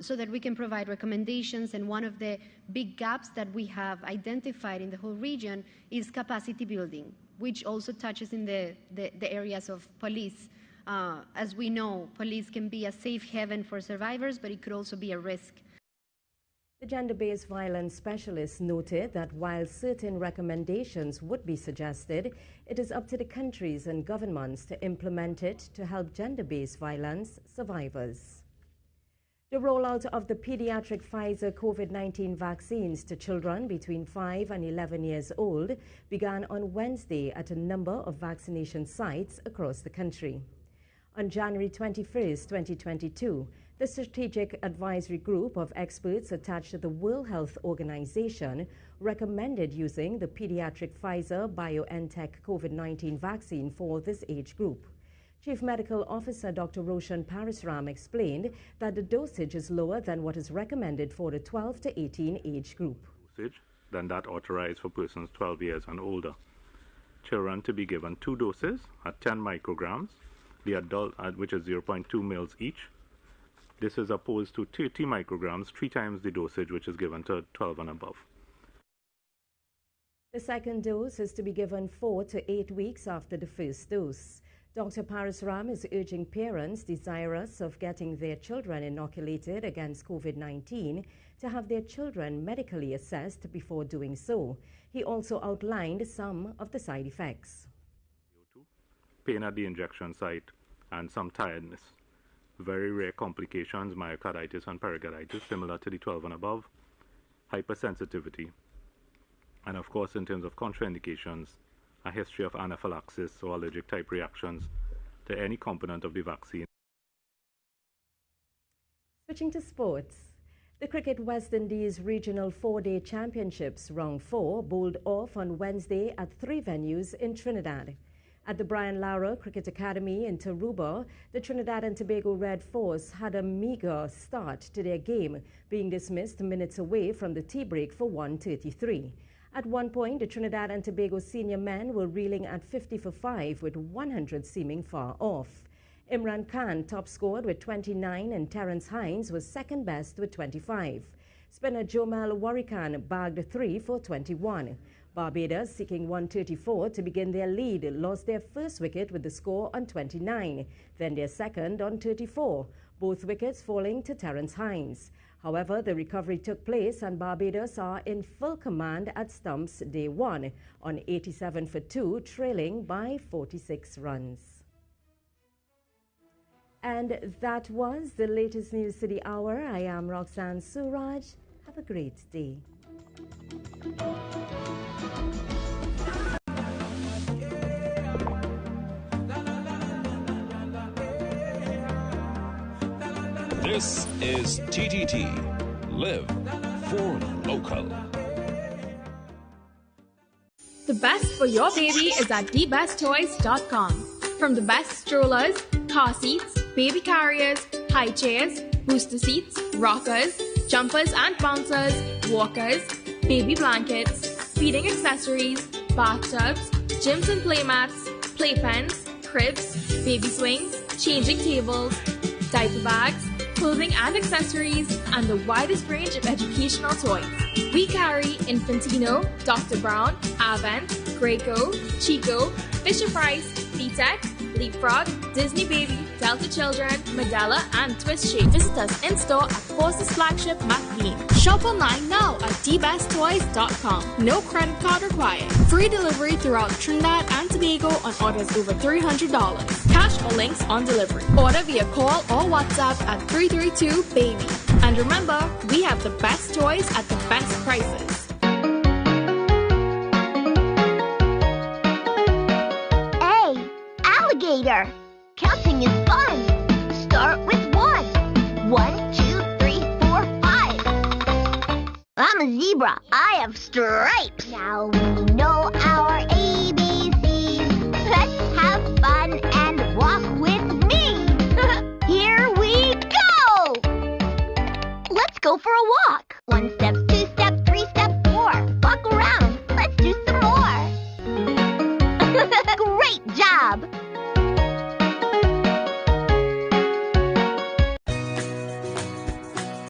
so that we can provide recommendations. And one of the big gaps that we have identified in the whole region is capacity building, which also touches in the areas of police. As we know, police can be a safe haven for survivors, but it could also be a risk. The gender-based violence specialist noted that while certain recommendations would be suggested, it is up to the countries and governments to implement it to help gender-based violence survivors. The rollout of the pediatric Pfizer COVID-19 vaccines to children between 5 and 11 years old began on Wednesday at a number of vaccination sites across the country. On January 21, 2022, the Strategic Advisory Group of experts attached to the World Health Organization recommended using the pediatric Pfizer-BioNTech COVID-19 vaccine for this age group. Chief Medical Officer Dr. Roshan Parasram explained that the dosage is lower than what is recommended for the 12 to 18 age group. Dosage than that authorized for persons 12 years and older. Children to be given 2 doses at 10 micrograms, the adult which is 0.2 mils each. This is opposed to 30 micrograms, 3 times the dosage which is given to 12 and above. The second dose is to be given 4 to 8 weeks after the first dose. Dr. Parasram is urging parents desirous of getting their children inoculated against COVID-19 to have their children medically assessed before doing so. He also outlined some of the side effects. Pain at the injection site and some tiredness. Very rare complications, myocarditis and pericarditis, similar to the 12 and above. Hypersensitivity. And of course, in terms of contraindications, a history of anaphylaxis or allergic type reactions to any component of the vaccine. Switching to sports, the Cricket West Indies Regional 4-Day Championships Round 4 bowled off on Wednesday at 3 venues in Trinidad. At the Brian Lara Cricket Academy in Tarouba, the Trinidad and Tobago Red Force had a meagre start to their game, being dismissed minutes away from the tea break for 133. At one point, the Trinidad and Tobago senior men were reeling at 50 for 5 with 100 seeming far off. Imran Khan top scored with 29 and Terence Hines was second best with 25. Spinner Jomal Warikan bagged 3 for 21. Barbados, seeking 134 to begin their lead, lost their first wicket with the score on 29, then their second on 34, both wickets falling to Terence Hines. However, the recovery took place and Barbados are in full command at stumps day 1 on 87 for 2, trailing by 46 runs. And that was the latest news to the hour. I am Roxanne Suraj. Have a great day. This is TTT. Live for local. The best for your baby is at thebesttoys.com. From the best strollers, car seats, baby carriers, high chairs, booster seats, rockers, jumpers and bouncers, walkers, baby blankets, feeding accessories, bathtubs, gyms and playmats, playpens, cribs, baby swings, changing tables, diaper bags, clothing and accessories, and the widest range of educational toys. We carry Infantino, Dr. Brown, Avent, Graco, Chico, Fisher-Price, VTech, Leapfrog, Disney Baby, Delta Children, Medela, and Twist Shape. Visit us in-store at Forces Flagship McBean. Shop online now at dbesttoys.com. No credit card required. Free delivery throughout Trinidad and Tobago on orders over $300. Cash or links on delivery. Order via call or WhatsApp at 332-BABY. And remember, we have the best toys at the best prices. Alligator. Counting is fun. Start with 1. 1, 2, 3, 4, 5. I'm a zebra. I have stripes. Now we know our ABCs. Let's have fun and walk with me. Here we go. Let's go for a walk. 1 step, 2 step, 3 step, 4. Walk around. Let's do some more. Great job.